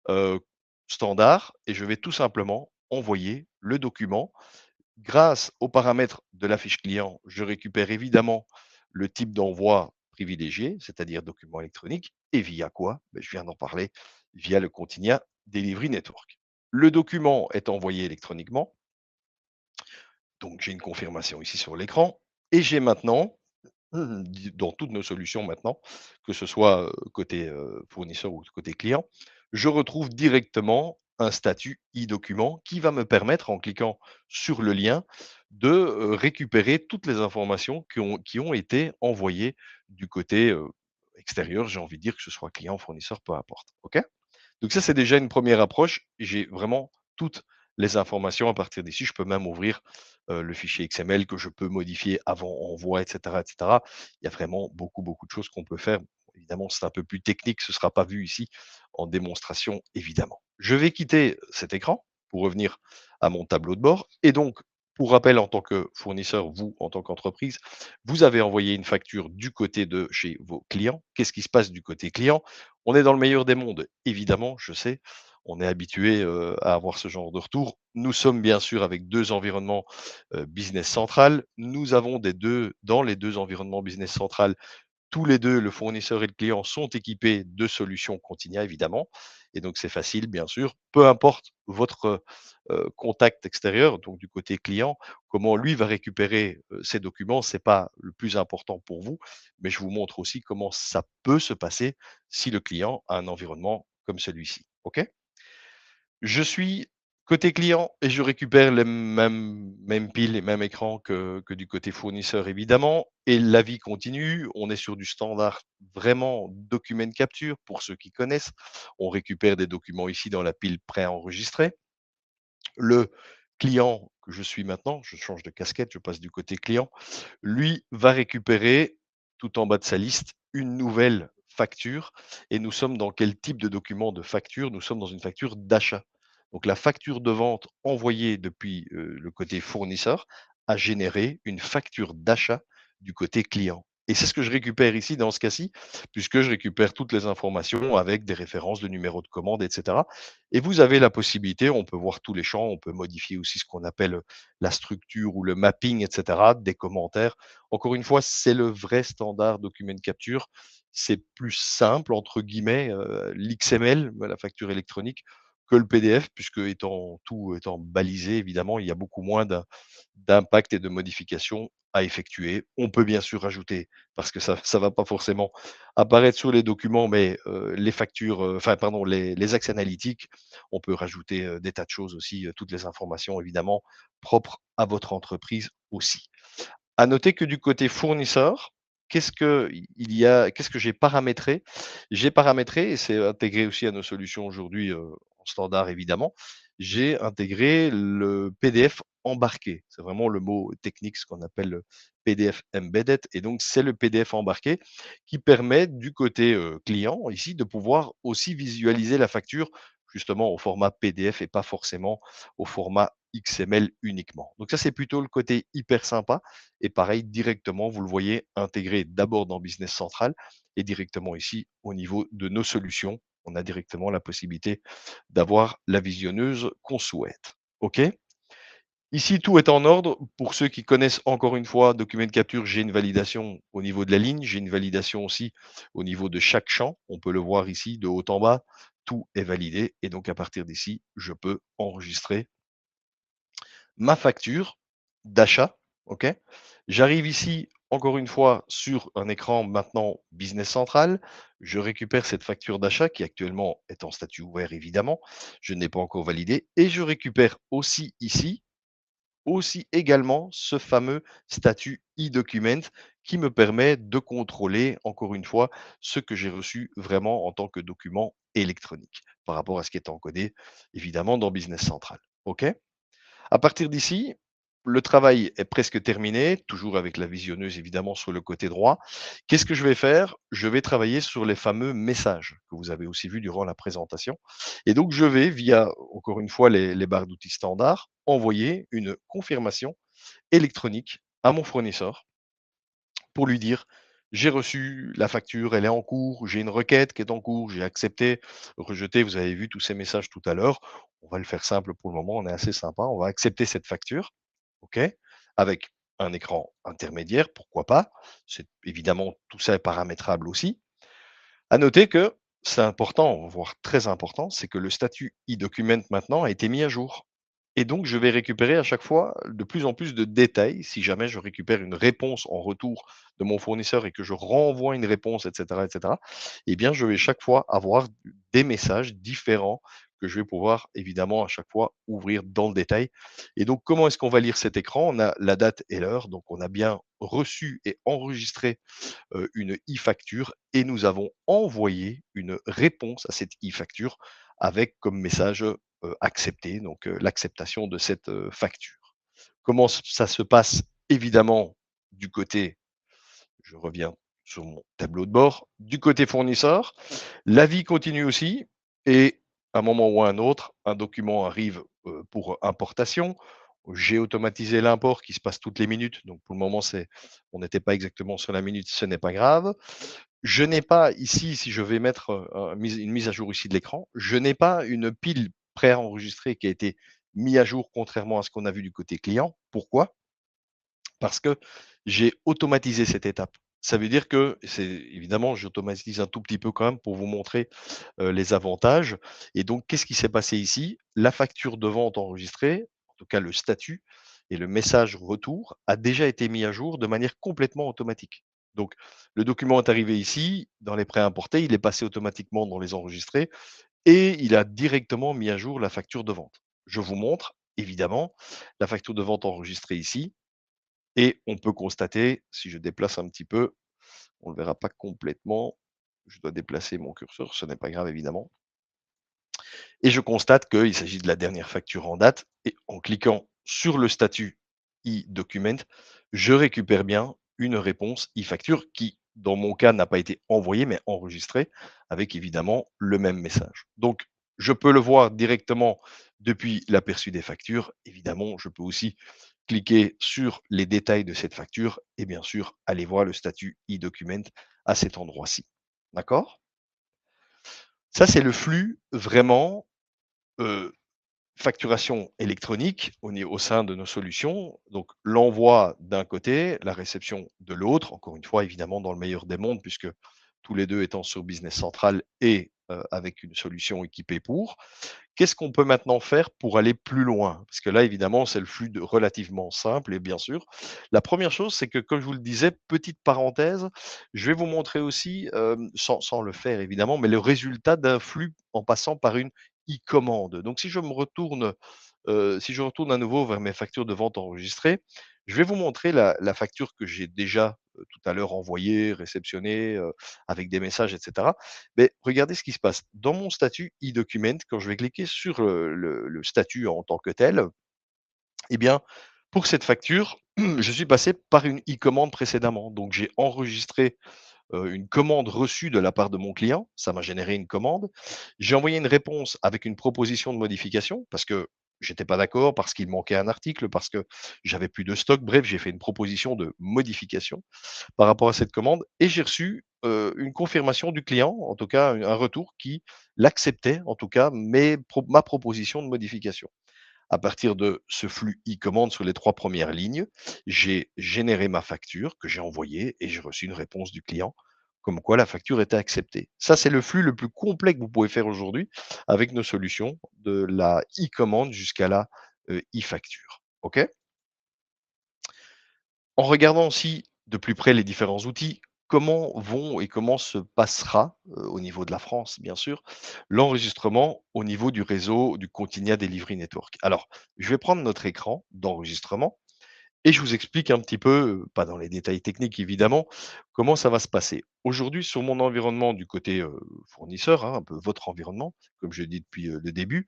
euh, standard et je vais tout simplement envoyer le document. Grâce aux paramètres de la fiche client, je récupère évidemment le type d'envoi privilégié, c'est-à-dire document électronique, et via quoi? Ben, je viens d'en parler, via le Continia Delivery Network. Le document est envoyé électroniquement. Donc j'ai une confirmation ici sur l'écran et j'ai maintenant, dans toutes nos solutions maintenant, que ce soit côté fournisseur ou côté client, je retrouve directement un statut e-document qui va me permettre, en cliquant sur le lien, de récupérer toutes les informations qui ont été envoyées du côté extérieur, j'ai envie de dire, que ce soit client, fournisseur, peu importe. OK? Donc ça, c'est déjà une première approche. J'ai vraiment toutes les informations à partir d'ici. Je peux même ouvrir le fichier XML que je peux modifier avant envoi, etc., etc. Il y a vraiment beaucoup, beaucoup de choses qu'on peut faire. Évidemment, c'est un peu plus technique, ce ne sera pas vu ici en démonstration, évidemment. Je vais quitter cet écran pour revenir à mon tableau de bord. Et donc, pour rappel, en tant que fournisseur, vous, en tant qu'entreprise, vous avez envoyé une facture du côté de chez vos clients. Qu'est-ce qui se passe du côté client? On est dans le meilleur des mondes, évidemment, je sais. On est habitué à avoir ce genre de retour. Nous sommes bien sûr avec 2 environnements business central. Nous avons dans les 2 environnements business central, tous les 2, le fournisseur et le client, sont équipés de solutions Continia, évidemment. Et donc, c'est facile, bien sûr. Peu importe votre contact extérieur, donc du côté client, comment lui va récupérer ces documents, c'est pas le plus important pour vous. Mais je vous montre aussi comment ça peut se passer si le client a un environnement comme celui-ci. OK? Je suis côté client et je récupère les mêmes piles et mêmes écrans que du côté fournisseur, évidemment. Et la vie continue. On est sur du standard vraiment document capture pour ceux qui connaissent. On récupère des documents ici dans la pile préenregistrée. Le client que je suis maintenant, je change de casquette, je passe du côté client, lui va récupérer tout en bas de sa liste une nouvelle facture. Et nous sommes dans quel type de document de facture? Nous sommes dans une facture d'achat. Donc la facture de vente envoyée depuis le côté fournisseur a généré une facture d'achat du côté client. Et c'est ce que je récupère ici dans ce cas-ci, puisque je récupère toutes les informations avec des références de numéro de commande, etc. Et vous avez la possibilité, on peut voir tous les champs, on peut modifier aussi ce qu'on appelle la structure ou le mapping, etc., des commentaires. Encore une fois, c'est le vrai standard document capture. C'est plus simple, entre guillemets, l'XML, la facture électronique, que le PDF, puisque tout étant balisé, évidemment, il y a beaucoup moins d'impact et de modifications à effectuer. On peut bien sûr rajouter, parce que ça ne va pas forcément apparaître sur les documents, mais les factures, enfin pardon, les axes analytiques, on peut rajouter des tas de choses aussi, toutes les informations évidemment propres à votre entreprise aussi. À noter que du côté fournisseur, qu'est-ce que j'ai paramétré? J'ai paramétré, et c'est intégré aussi à nos solutions aujourd'hui en standard évidemment, j'ai intégré le PDF embarqué. C'est vraiment le mot technique, ce qu'on appelle le PDF embedded. Et donc, c'est le PDF embarqué qui permet du côté client ici de pouvoir aussi visualiser la facture justement au format PDF et pas forcément au format XML uniquement. Donc ça, c'est plutôt le côté hyper sympa. Et pareil, directement, vous le voyez intégré d'abord dans Business Central et directement ici au niveau de nos solutions. On a directement la possibilité d'avoir la visionneuse qu'on souhaite. OK? Ici, tout est en ordre. Pour ceux qui connaissent encore une fois Document Capture, j'ai une validation au niveau de la ligne. J'ai une validation aussi au niveau de chaque champ. On peut le voir ici de haut en bas. Tout est validé. Et donc, à partir d'ici, je peux enregistrer ma facture d'achat. OK? J'arrive ici, encore une fois, sur un écran maintenant Business Central. Je récupère cette facture d'achat qui actuellement est en statut ouvert, évidemment. Je n'ai pas encore validé. Et je récupère aussi ici, aussi également, ce fameux statut e-document qui me permet de contrôler, encore une fois, ce que j'ai reçu vraiment en tant que document électronique par rapport à ce qui est encodé, évidemment, dans Business Central. OK? À partir d'ici, le travail est presque terminé, toujours avec la visionneuse évidemment sur le côté droit. Qu'est-ce que je vais faire? Je vais travailler sur les fameux messages que vous avez aussi vus durant la présentation. Et donc, je vais, via, encore une fois, les barres d'outils standards, envoyer une confirmation électronique à mon fournisseur pour lui dire: j'ai reçu la facture, elle est en cours, j'ai une requête qui est en cours, j'ai accepté, rejeté. Vous avez vu tous ces messages tout à l'heure. On va le faire simple pour le moment, on est assez sympa. On va accepter cette facture, OK, avec un écran intermédiaire, pourquoi pas. C'est évidemment, tout ça est paramétrable aussi. À noter que c'est important, voire très important, c'est que le statut e-document maintenant a été mis à jour. Et donc, je vais récupérer à chaque fois de plus en plus de détails. Si jamais je récupère une réponse en retour de mon fournisseur et que je renvoie une réponse, et cetera, eh bien, je vais chaque fois avoir des messages différents que je vais pouvoir évidemment à chaque fois ouvrir dans le détail. Et donc, comment est-ce qu'on va lire cet écran? On a la date et l'heure, donc on a bien reçu et enregistré une e-facture et nous avons envoyé une réponse à cette e-facture avec comme message accepté, donc l'acceptation de cette facture. Comment ça se passe? Évidemment, du côté, je reviens sur mon tableau de bord, du côté fournisseur, la vie continue aussi et à un moment ou à un autre, un document arrive pour importation. J'ai automatisé l'import qui se passe toutes les minutes, donc pour le moment, on n'était pas exactement sur la minute, ce n'est pas grave. Je n'ai pas ici, si je vais mettre une mise à jour ici de l'écran, je n'ai pas une pile préenregistrée qui a été mise à jour contrairement à ce qu'on a vu du côté client. Pourquoi? Parce que j'ai automatisé cette étape. Ça veut dire que c'est évidemment, j'automatise un tout petit peu quand même pour vous montrer les avantages. Et donc, qu'est-ce qui s'est passé ici? La facture de vente enregistrée, en tout cas le statut et le message retour, a déjà été mis à jour de manière complètement automatique. Donc, le document est arrivé ici, dans les préimportés, il est passé automatiquement dans les enregistrés et il a directement mis à jour la facture de vente. Je vous montre, évidemment, la facture de vente enregistrée ici. Et on peut constater, si je déplace un petit peu, on ne le verra pas complètement. Je dois déplacer mon curseur, ce n'est pas grave évidemment. Et je constate qu'il s'agit de la dernière facture en date. Et en cliquant sur le statut e-document, je récupère bien une réponse e-facture qui, dans mon cas, n'a pas été envoyée, mais enregistrée, avec évidemment le même message. Donc, je peux le voir directement depuis l'aperçu des factures. Évidemment, je peux aussi cliquer sur les détails de cette facture et bien sûr aller voir le statut e-document à cet endroit-ci. D'accord? Ça, c'est le flux vraiment euh, facturation électronique au sein de nos solutions. Donc, l'envoi d'un côté, la réception de l'autre, encore une fois, évidemment, dans le meilleur des mondes, puisque tous les deux étant sur Business Central et avec une solution équipée pour. Qu'est-ce qu'on peut maintenant faire pour aller plus loin? Parce que là, évidemment, c'est le flux relativement simple et bien sûr. La première chose, c'est que, comme je vous le disais, petite parenthèse, je vais vous montrer aussi, sans le faire évidemment, mais le résultat d'un flux en passant par une e-commande. Donc, si je retourne à nouveau vers mes factures de vente enregistrées, je vais vous montrer la facture que j'ai déjà tout à l'heure envoyée, réceptionnée, avec des messages, etc. Mais regardez ce qui se passe. Dans mon statut e-document, quand je vais cliquer sur le statut en tant que tel, eh bien, pour cette facture, je suis passé par une e-commande précédemment. Donc, j'ai enregistré une commande reçue de la part de mon client. Ça m'a généré une commande. J'ai envoyé une réponse avec une proposition de modification parce que j'étais pas d'accord, parce qu'il manquait un article, parce que j'avais plus de stock. Bref, j'ai fait une proposition de modification par rapport à cette commande et j'ai reçu une confirmation du client, en tout cas un retour qui l'acceptait, en tout cas, ma proposition de modification. À partir de ce flux e-commande sur les 3 premières lignes, j'ai généré ma facture que j'ai envoyée et j'ai reçu une réponse du client comme quoi la facture était acceptée. Ça, c'est le flux le plus complet que vous pouvez faire aujourd'hui avec nos solutions, de la e-commande jusqu'à la e-facture. OK? En regardant aussi de plus près les différents outils, comment vont et comment se passera, au niveau de la France bien sûr, l'enregistrement au niveau du réseau du Continia Delivery Network? Alors, je vais prendre notre écran d'enregistrement et je vous explique un petit peu, pas dans les détails techniques évidemment, comment ça va se passer. Aujourd'hui, sur mon environnement du côté, fournisseur, hein, un peu votre environnement, comme je dis depuis, le début,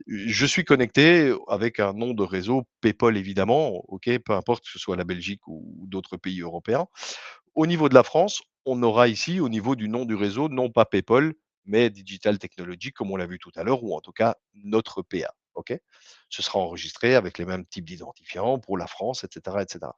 je suis connecté avec un nom de réseau PayPal évidemment, OK, peu importe que ce soit la Belgique ou d'autres pays européens. Au niveau de la France, on aura ici, au niveau du nom du réseau, non pas PayPal, mais Digital Technology, comme on l'a vu tout à l'heure, ou en tout cas notre PA. OK? Ce sera enregistré avec les mêmes types d'identifiants pour la France, etc., etc.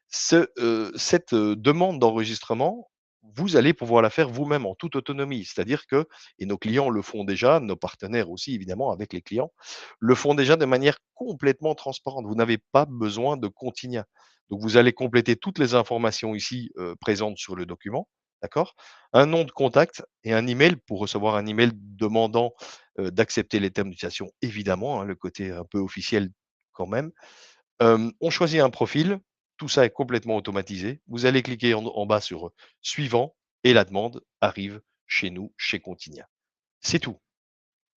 Cette demande d'enregistrement, vous allez pouvoir la faire vous-même en toute autonomie. C'est-à-dire que, et nos clients le font déjà, nos partenaires aussi évidemment avec les clients, le font déjà de manière complètement transparente. Vous n'avez pas besoin de Continia. Donc vous allez compléter toutes les informations ici présentes sur le document. d'accord? Un nom de contact et un email pour recevoir un email demandant, d'accepter les termes d'utilisation évidemment, hein, le côté un peu officiel quand même. On choisit un profil, tout ça est complètement automatisé. Vous allez cliquer en bas sur, suivant et la demande arrive chez nous, chez Continia. C'est tout.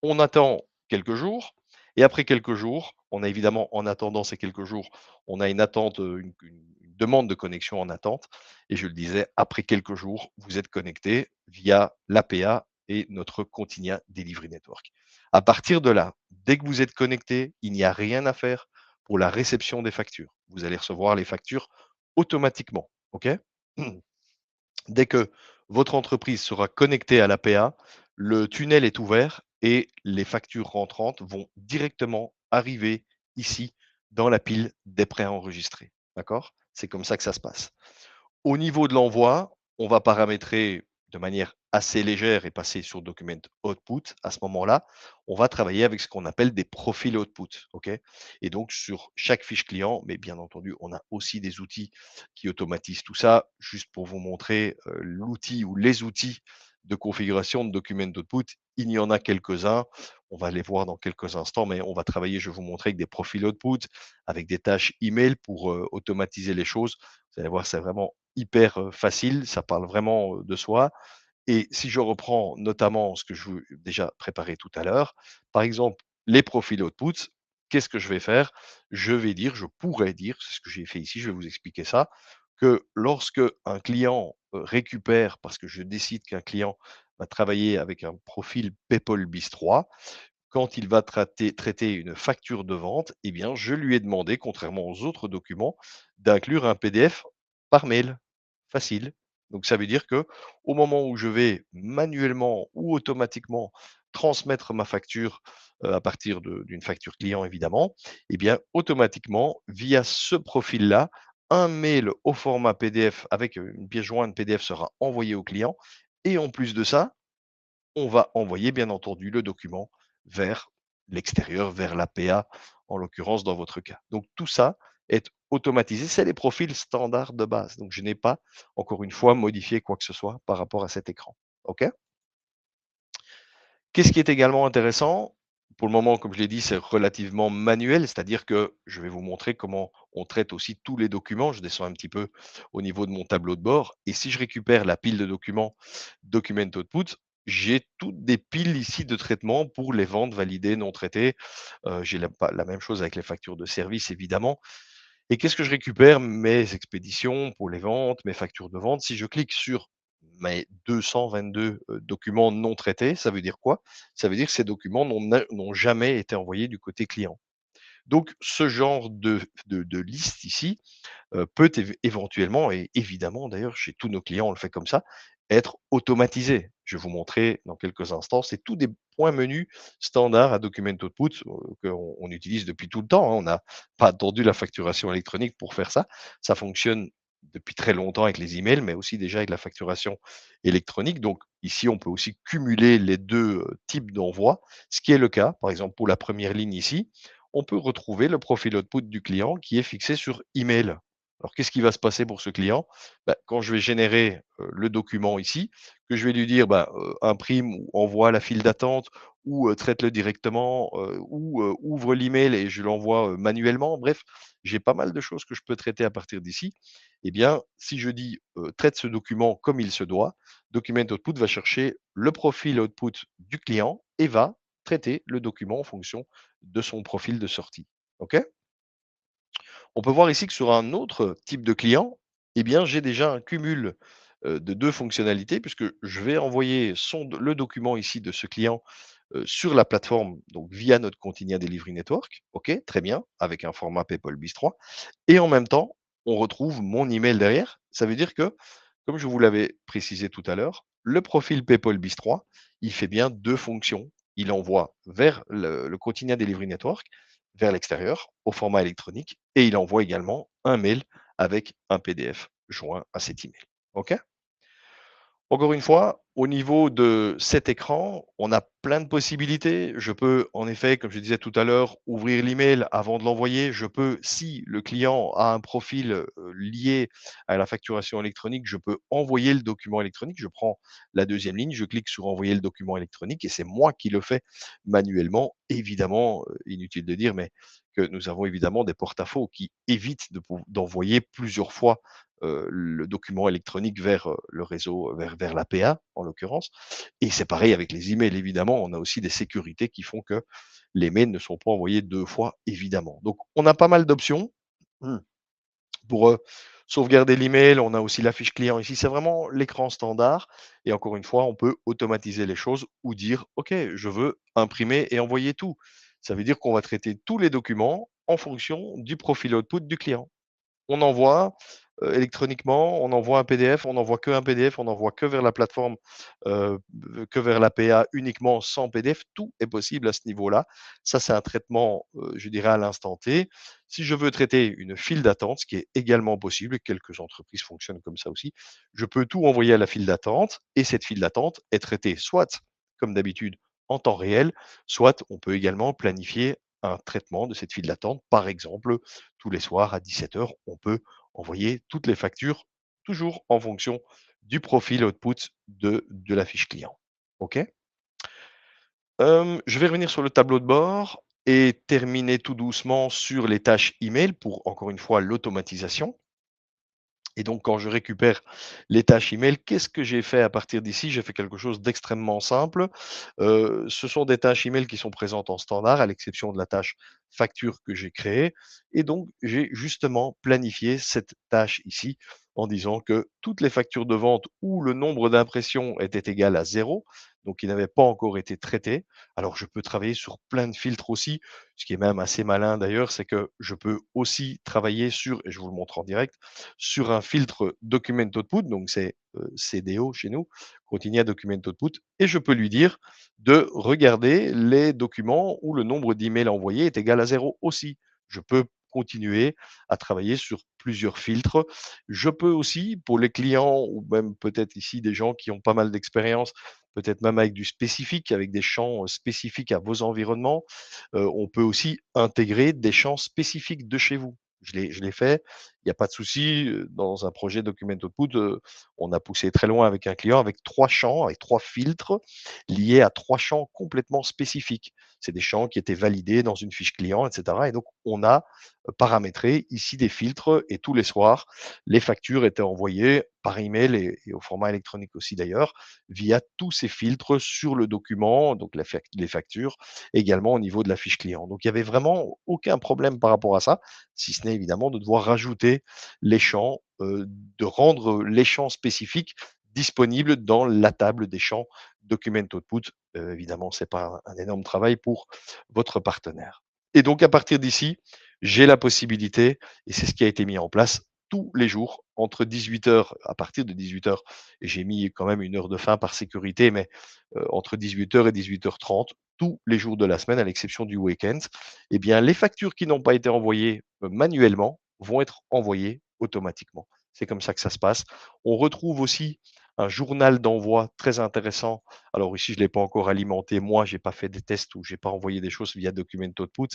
On attend quelques jours et après quelques jours, on a évidemment en attendant ces quelques jours, on a une attente, une demande de connexion en attente et je le disais, après quelques jours, vous êtes connecté via l'APA et notre Continia Delivery Network. À partir de là, dès que vous êtes connecté, il n'y a rien à faire pour la réception des factures. Vous allez recevoir les factures automatiquement, OK? Dès que votre entreprise sera connectée à l'APA, le tunnel est ouvert et les factures rentrantes vont directement arriver ici dans la pile des préenregistrés. D'accord? C'est comme ça que ça se passe. Au niveau de l'envoi, on va paramétrer de manière assez légère et passer sur Document Output. À ce moment-là, on va travailler avec ce qu'on appelle des profils output. OK? Et donc, sur chaque fiche client, mais bien entendu, on a aussi des outils qui automatisent tout ça. Juste pour vous montrer l'outil ou les outils de configuration de Document Output, il y en a quelques-uns. On va les voir dans quelques instants, mais on va travailler, je vais vous montrer, avec des profils output, avec des tâches email pour automatiser les choses. Vous allez voir, c'est vraiment hyper facile, ça parle vraiment de soi. Et si je reprends notamment ce que je vous déjà préparé tout à l'heure, par exemple, les profils outputs, qu'est-ce que je vais faire? Je vais dire, je pourrais dire, c'est ce que j'ai fait ici, je vais vous expliquer ça, que lorsque un client récupère, parce que je décide qu'un client va travailler avec un profil PayPal bis 3, quand il va traiter une facture de vente, eh bien, je lui ai demandé, contrairement aux autres documents, d'inclure un PDF par mail. Facile. Donc ça veut dire que au moment où je vais manuellement ou automatiquement transmettre ma facture, à partir d'une facture client évidemment, eh bien automatiquement via ce profil-là, un mail au format PDF avec, une pièce jointe PDF sera envoyé au client et en plus de ça, on va envoyer bien entendu le document vers l'extérieur, vers l'APA, en l'occurrence dans votre cas. Donc tout ça est automatisé, c'est les profils standards de base. Donc je n'ai pas, encore une fois, modifié quoi que ce soit par rapport à cet écran. OK? Qu'est-ce qui est également intéressant? Pour le moment, comme je l'ai dit, c'est relativement manuel, c'est-à-dire que je vais vous montrer comment on traite aussi tous les documents. Je descends un petit peu au niveau de mon tableau de bord et si je récupère la pile de documents Document Output, j'ai toutes des piles ici de traitement pour les ventes validées, non traitées. J'ai la même chose avec les factures de service, évidemment. Et qu'est-ce que je récupère? Mes expéditions pour les ventes, mes factures de vente. Si je clique sur mes 222 documents non traités, ça veut dire quoi? Ça veut dire que ces documents n'ont jamais été envoyés du côté client. Donc ce genre de liste ici, peut éventuellement et évidemment d'ailleurs chez tous nos clients, on le fait comme ça, être automatisé. Je vais vous montrer dans quelques instants. C'est tous des points menus standards à Document Output qu'on utilise depuis tout le temps, hein. On n'a pas attendu la facturation électronique pour faire ça. Ça fonctionne depuis très longtemps avec les emails, mais aussi déjà avec la facturation électronique. Donc ici, on peut aussi cumuler les deux types d'envoi, ce qui est le cas, par exemple, pour la première ligne ici, on peut retrouver le profil output du client qui est fixé sur email. Alors, qu'est-ce qui va se passer pour ce client? Bah, quand je vais générer le document ici, que je vais lui dire bah, imprime ou envoie la file d'attente ou traite-le directement ou ouvre l'email et je l'envoie manuellement. Bref, j'ai pas mal de choses que je peux traiter à partir d'ici. Eh bien, si je dis traite ce document comme il se doit, Document Output va chercher le profil output du client et va traiter le document en fonction de son profil de sortie. OK? On peut voir ici que sur un autre type de client, eh bien, j'ai déjà un cumul de deux fonctionnalités puisque je vais envoyer le document ici de ce client sur la plateforme, donc via notre Continia Delivery Network. OK, très bien, avec un format PayPal bis 3. Et en même temps, on retrouve mon email derrière. Ça veut dire que, comme je vous l'avais précisé tout à l'heure, le profil PayPal bis 3, il fait bien deux fonctions. Il envoie vers le Continia Delivery Network, vers l'extérieur, au format électronique, et il envoie également un mail avec un PDF joint à cet email. OK? Encore une fois, Au niveau de cet écran, on a plein de possibilités. Je peux, en effet, comme je disais tout à l'heure, ouvrir l'email avant de l'envoyer. Je peux, si le client a un profil lié à la facturation électronique, je peux envoyer le document électronique. Je prends la deuxième ligne, je clique sur envoyer le document électronique et c'est moi qui le fais manuellement. Évidemment, inutile de dire, mais que nous avons évidemment des porte-à-faux qui évitent d'envoyer plusieurs fois le document électronique vers le réseau, vers l'APA en l'occurrence. Et c'est pareil avec les emails, évidemment. On a aussi des sécurités qui font que les mails ne sont pas envoyés 2 fois, évidemment. Donc, on a pas mal d'options pour sauvegarder l'email. On a aussi la fiche client ici. C'est vraiment l'écran standard. Et encore une fois, on peut automatiser les choses ou dire, OK, je veux imprimer et envoyer tout. Ça veut dire qu'on va traiter tous les documents en fonction du profil output du client. On envoie électroniquement, on envoie un PDF, on n'envoie qu'un PDF, on n'envoie que vers la plateforme, que vers l'APA uniquement sans PDF. Tout est possible à ce niveau-là. Ça, c'est un traitement, je dirais à l'instant T. Si je veux traiter une file d'attente, ce qui est également possible, quelques entreprises fonctionnent comme ça aussi, je peux tout envoyer à la file d'attente et cette file d'attente est traitée soit, comme d'habitude, en temps réel, soit on peut également planifier un traitement de cette file d'attente. Par exemple, tous les soirs à 17h, on peut envoyer toutes les factures, toujours en fonction du profil output de la fiche client. OK. Je vais revenir sur le tableau de bord et terminer tout doucement sur les tâches email pour, encore une fois, l'automatisation. Et donc, quand je récupère les tâches email, qu'est-ce que j'ai fait à partir d'ici? J'ai fait quelque chose d'extrêmement simple. Ce sont des tâches email qui sont présentes en standard, à l'exception de la tâche facture que j'ai créée. Et donc, j'ai justement planifié cette tâche ici en disant que toutes les factures de vente où le nombre d'impressions était égal à 0, donc qui n'avaient pas encore été traitées. Alors, je peux travailler sur plein de filtres aussi. Ce qui est même assez malin d'ailleurs, c'est que je peux aussi travailler sur, et je vous le montre en direct, sur un filtre Document Output, donc c'est CDO chez nous, Continuous Document Output, et je peux lui dire de regarder les documents où le nombre d'emails envoyés est égal à 0 aussi. Je peux continuer à travailler sur plusieurs filtres. Je peux aussi, pour les clients ou même peut-être ici des gens qui ont pas mal d'expérience, peut-être même avec du spécifique, avec des champs spécifiques à vos environnements, on peut aussi intégrer des champs spécifiques de chez vous. Je l'ai fait, il n'y a pas de souci, dans un projet Document Output, on a poussé très loin avec un client avec 3 champs, avec 3 filtres liés à 3 champs complètement spécifiques. C'est des champs qui étaient validés dans une fiche client et cetera et donc on a, paramétré ici des filtres et tous les soirs, les factures étaient envoyées par email et au format électronique aussi d'ailleurs, via tous ces filtres sur le document, donc les factures, également au niveau de la fiche client. Donc il y avait vraiment aucun problème par rapport à ça, si ce n'est évidemment de devoir rajouter les champs, de rendre les champs spécifiques disponibles dans la table des champs Document Output. Évidemment, c'est pas un énorme travail pour votre partenaire. Et donc à partir d'ici, j'ai la possibilité, et c'est ce qui a été mis en place tous les jours, entre 18h, à partir de 18h, et j'ai mis quand même une heure de fin par sécurité, mais entre 18h et 18h30, tous les jours de la semaine, à l'exception du week-end, eh bien, les factures qui n'ont pas été envoyées manuellement vont être envoyées automatiquement. C'est comme ça que ça se passe. On retrouve aussi un journal d'envoi très intéressant. Alors ici, je ne l'ai pas encore alimenté. Moi, je n'ai pas fait des tests ou je n'ai pas envoyé des choses via Document Output,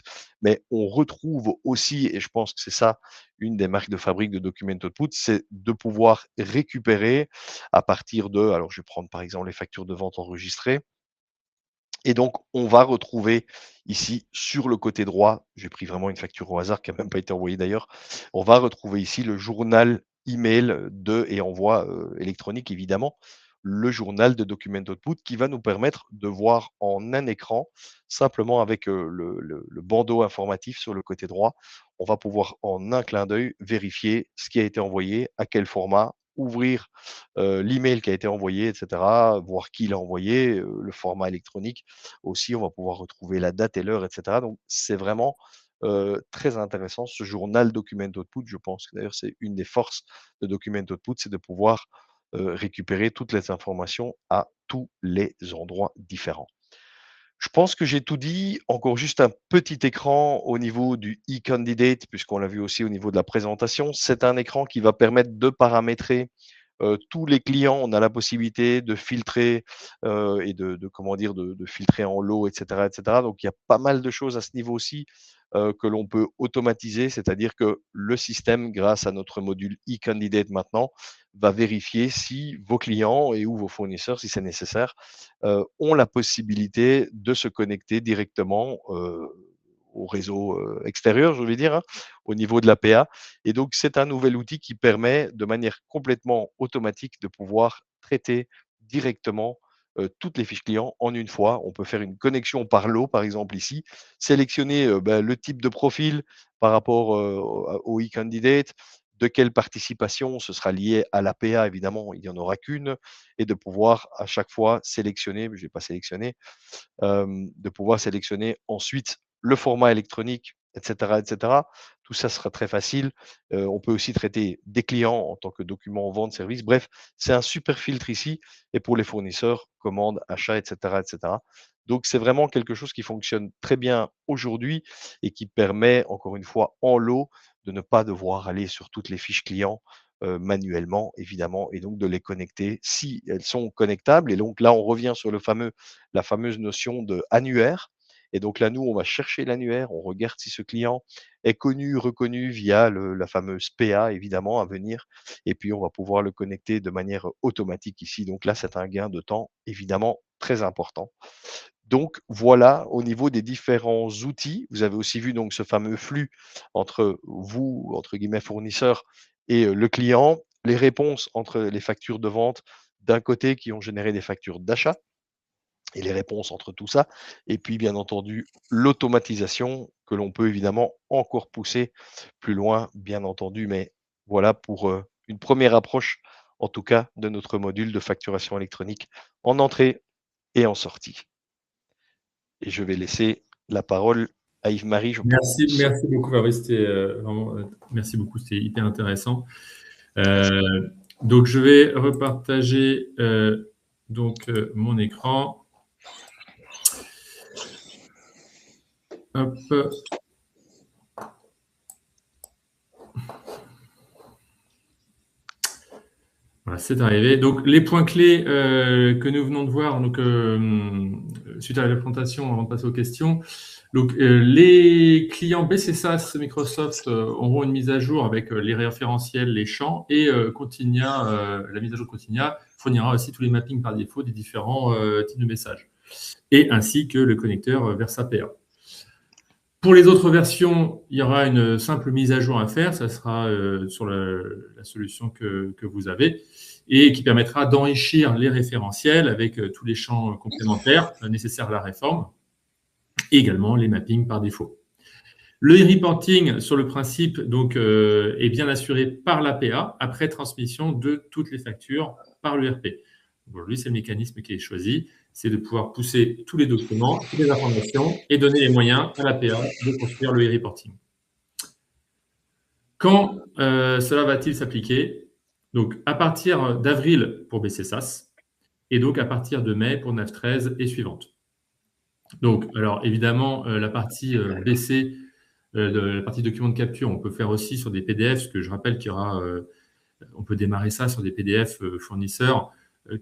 mais on retrouve aussi, et je pense que c'est ça, une des marques de fabrique de Document Output, c'est de pouvoir récupérer à partir de, alors je vais prendre par exemple les factures de vente enregistrées, et donc, on va retrouver ici sur le côté droit, j'ai pris vraiment une facture au hasard qui n'a même pas été envoyée d'ailleurs, on va retrouver ici le journal email de et envoi électronique évidemment, le journal de Document Output qui va nous permettre de voir en un écran, simplement avec le bandeau informatif sur le côté droit, on va pouvoir en un clin d'œil vérifier ce qui a été envoyé, à quel format, ouvrir l'email qui a été envoyé, et cetera, voir qui l'a envoyé, le format électronique aussi, on va pouvoir retrouver la date et l'heure, et cetera. Donc c'est vraiment, très intéressant ce journal Document Output. Je pense que d'ailleurs c'est une des forces de Document Output, c'est de pouvoir, récupérer toutes les informations à tous les endroits différents. Je pense que j'ai tout dit. Encore juste un petit écran au niveau du e-candidate, puisqu'on l'a vu aussi au niveau de la présentation. C'est un écran qui va permettre de paramétrer tous les clients, on a la possibilité de filtrer et de filtrer en lot, etc., etc. Donc, il y a pas mal de choses à ce niveau aussi que l'on peut automatiser, c'est-à-dire que le système, grâce à notre module e-candidate maintenant, va vérifier si vos clients et ou vos fournisseurs, si c'est nécessaire, ont la possibilité de se connecter directement au réseau extérieur, je vais dire, hein, au niveau de l'APA. Et donc, c'est un nouvel outil qui permet de manière complètement automatique de pouvoir traiter directement toutes les fiches clients en une fois. On peut faire une connexion par lot, par exemple ici, sélectionner le type de profil par rapport au e-candidate, de quelle participation ce sera lié à l'APA, évidemment, il n'y en aura qu'une, et de pouvoir à chaque fois sélectionner, mais je ne vais pas sélectionner, de pouvoir sélectionner ensuite le format électronique, etc., etc. Tout ça sera très facile. On peut aussi traiter des clients en tant que document vente, service. Bref, c'est un super filtre ici. Et pour les fournisseurs, commandes, achats, etc., etc. Donc, c'est vraiment quelque chose qui fonctionne très bien aujourd'hui et qui permet, encore une fois, en lot, de ne pas devoir aller sur toutes les fiches clients manuellement, évidemment, et donc de les connecter si elles sont connectables. Et donc là, on revient sur la fameuse notion de annuaire. Et donc là, nous, on va chercher l'annuaire, on regarde si ce client est connu, reconnu via la fameuse PA, évidemment, à venir. Et puis, on va pouvoir le connecter de manière automatique ici. Donc là, c'est un gain de temps, évidemment, très important. Donc voilà, au niveau des différents outils, vous avez aussi vu donc ce fameux flux entre vous, entre guillemets, fournisseurs et le client, les réponses entre les factures de vente d'un côté qui ont généré des factures d'achat et les réponses entre tout ça. Et puis, bien entendu, l'automatisation que l'on peut évidemment encore pousser plus loin, bien entendu. Mais voilà pour une première approche, en tout cas, de notre module de facturation électronique en entrée et en sortie. Et je vais laisser la parole à Yves-Marie, je pense. Merci beaucoup, Fabrice. Merci beaucoup, c'était hyper intéressant. Donc, je vais repartager mon écran. Hop. Voilà, c'est arrivé. Donc, les points clés que nous venons de voir donc, suite à la présentation, avant de passer aux questions. Donc, les clients BCSAS Microsoft auront une mise à jour avec les référentiels, les champs, et Continia, la mise à jour de Continia fournira aussi tous les mappings par défaut des différents types de messages, et ainsi que le connecteur vers SAPA. Pour les autres versions, il y aura une simple mise à jour à faire. Ça sera sur la solution que vous avez et qui permettra d'enrichir les référentiels avec tous les champs complémentaires nécessaires à la réforme et également les mappings par défaut. Le e-reporting, sur le principe, donc, est bien assuré par l'APA après transmission de toutes les factures par l'ERP. Aujourd'hui, c'est le mécanisme qui est choisi, c'est de pouvoir pousser tous les documents, toutes les informations et donner les moyens à l'APA de construire le e-reporting. Quand cela va-t-il s'appliquer? Donc, à partir d'avril pour BCSAS et donc à partir de mai pour NAV13 et suivante. Donc, alors évidemment, la partie BC, la partie document de capture, on peut faire aussi sur des PDF, ce que je rappelle qu'il y aura, on peut démarrer ça sur des PDF fournisseurs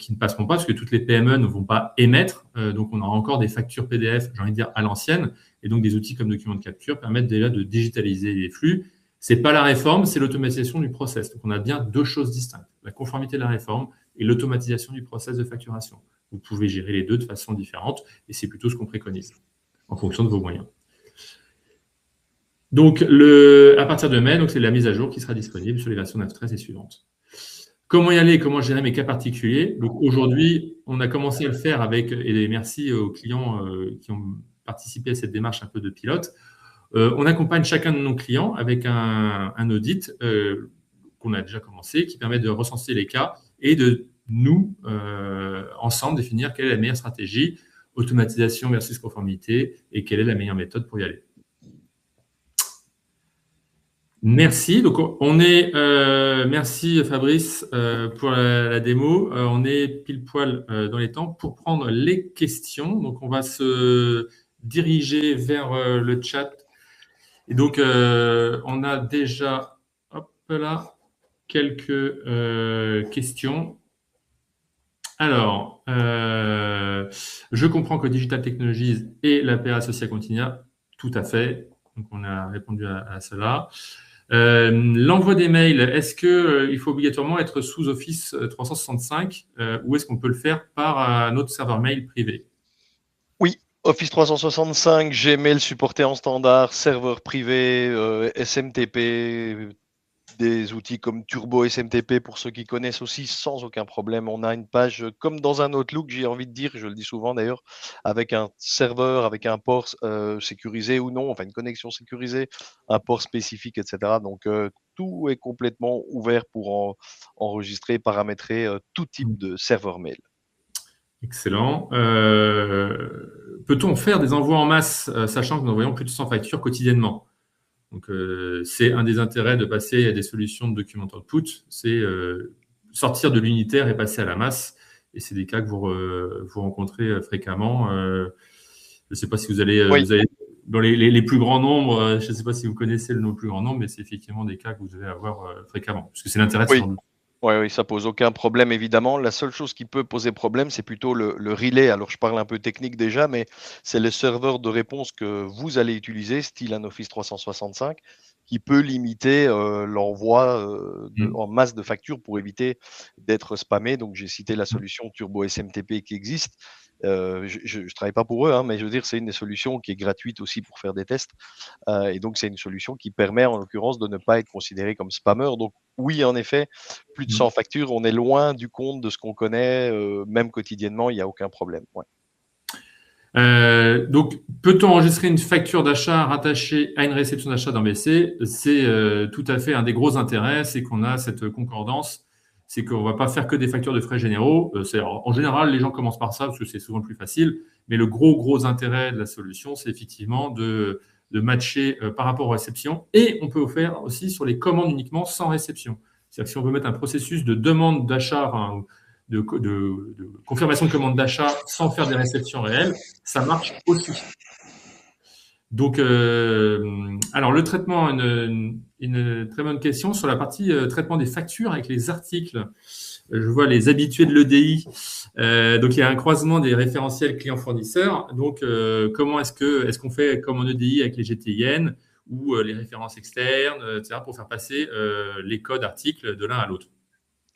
qui ne passeront pas, parce que toutes les PME ne vont pas émettre, donc on aura encore des factures PDF, j'ai envie de dire, à l'ancienne, et donc des outils comme document de capture permettent déjà de digitaliser les flux. Ce n'est pas la réforme, c'est l'automatisation du process. Donc on a bien deux choses distinctes, la conformité de la réforme et l'automatisation du process de facturation. Vous pouvez gérer les deux de façon différente, et c'est plutôt ce qu'on préconise, en fonction de vos moyens. Donc, à partir de mai, c'est la mise à jour qui sera disponible sur les versions NAV13 et suivantes. Comment y aller? Comment gérer mes cas particuliers? Donc, aujourd'hui, on a commencé à le faire avec, et merci aux clients qui ont participé à cette démarche un peu de pilote. On accompagne chacun de nos clients avec un audit qu'on a déjà commencé, qui permet de recenser les cas et de nous, ensemble, définir quelle est la meilleure stratégie, automatisation versus conformité, et quelle est la meilleure méthode pour y aller. Merci. Donc, merci Fabrice pour la démo. On est pile poil dans les temps pour prendre les questions. Donc, on va se diriger vers le chat. Et donc, on a déjà, hop là, quelques questions. Alors, je comprends que Digital Technologies et l'APA associée à Continia, tout à fait. Donc, on a répondu à cela. L'envoi des mails, est-ce que il faut obligatoirement être sous Office 365 ou est-ce qu'on peut le faire par un autre serveur mail privé? Oui, Office 365, Gmail supporté en standard, serveur privé, SMTP, des outils comme Turbo SMTP pour ceux qui connaissent aussi sans aucun problème. On a une page comme dans un Outlook, j'ai envie de dire, je le dis souvent d'ailleurs, avec un serveur, avec un port sécurisé ou non, enfin une connexion sécurisée, un port spécifique, etc. Donc tout est complètement ouvert pour enregistrer, paramétrer tout type de serveur mail. Excellent. Peut-on faire des envois en masse, sachant que nous envoyons plus de 100 factures quotidiennement? Donc, c'est un des intérêts de passer à des solutions de document output, c'est sortir de l'unitaire et passer à la masse. Et c'est des cas que vous rencontrez fréquemment. Je ne sais pas si vous allez dans les plus grands nombres, je ne sais pas si vous connaissez le plus grand nombre, mais c'est effectivement des cas que vous devez avoir fréquemment, parce que c'est l'intérêt de Oui. sans doute. Oui, ça pose aucun problème, évidemment. La seule chose qui peut poser problème, c'est plutôt le relay. Alors, je parle un peu technique déjà, mais c'est le serveur de réponse que vous allez utiliser, style un Office 365, qui peut limiter l'envoi en masse de factures pour éviter d'être spammé. Donc, j'ai cité la solution Turbo SMTP qui existe. Je ne travaille pas pour eux, hein, mais je veux dire, c'est une des solutions qui est gratuite aussi pour faire des tests. Et donc, c'est une solution qui permet, en l'occurrence, de ne pas être considéré comme spammer. Donc, oui, en effet, plus de 100 factures, on est loin du compte de ce qu'on connaît, même quotidiennement, il n'y a aucun problème. Ouais. Donc, peut-on enregistrer une facture d'achat rattachée à une réception d'achat dans BC? C'est tout à fait un des gros intérêts, c'est qu'on a cette concordance, c'est qu'on ne va pas faire que des factures de frais généraux. En général, les gens commencent par ça parce que c'est souvent le plus facile, mais le gros intérêt de la solution, c'est effectivement de matcher par rapport aux réceptions, et on peut le faire aussi sur les commandes uniquement sans réception. C'est-à-dire que si on veut mettre un processus de demande d'achat, enfin, de confirmation de commande d'achat sans faire des réceptions réelles, ça marche aussi. Donc, alors le traitement, une très bonne question sur la partie traitement des factures avec les articles. Je vois les habitués de l'EDI. Donc, il y a un croisement des référentiels clients-fournisseurs. Donc, comment est-ce qu'on fait comme en EDI avec les GTIN ou les références externes, etc., pour faire passer les codes articles de l'un à l'autre?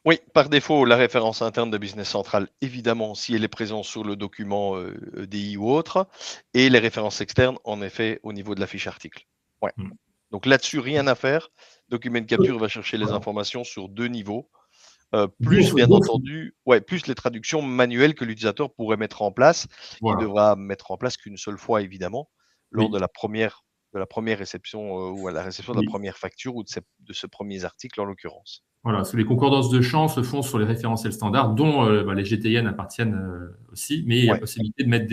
Oui, par défaut, la référence interne de Business Central, évidemment, si elle est présente sur le document EDI ou autre, et les références externes, en effet, au niveau de la fiche article. Ouais. Donc là-dessus, rien à faire. Document Capture va chercher les informations sur 2 niveaux. Plus, bien entendu, plus les traductions manuelles que l'utilisateur pourrait mettre en place, qu'il devra mettre en place qu'une seule fois, évidemment, lors de la première réception ou à la réception de la première facture ou de ce premier article en l'occurrence. Voilà, les concordances de champs se font sur les référentiels standards, dont les GTIN appartiennent aussi, mais il y a possibilité de mettre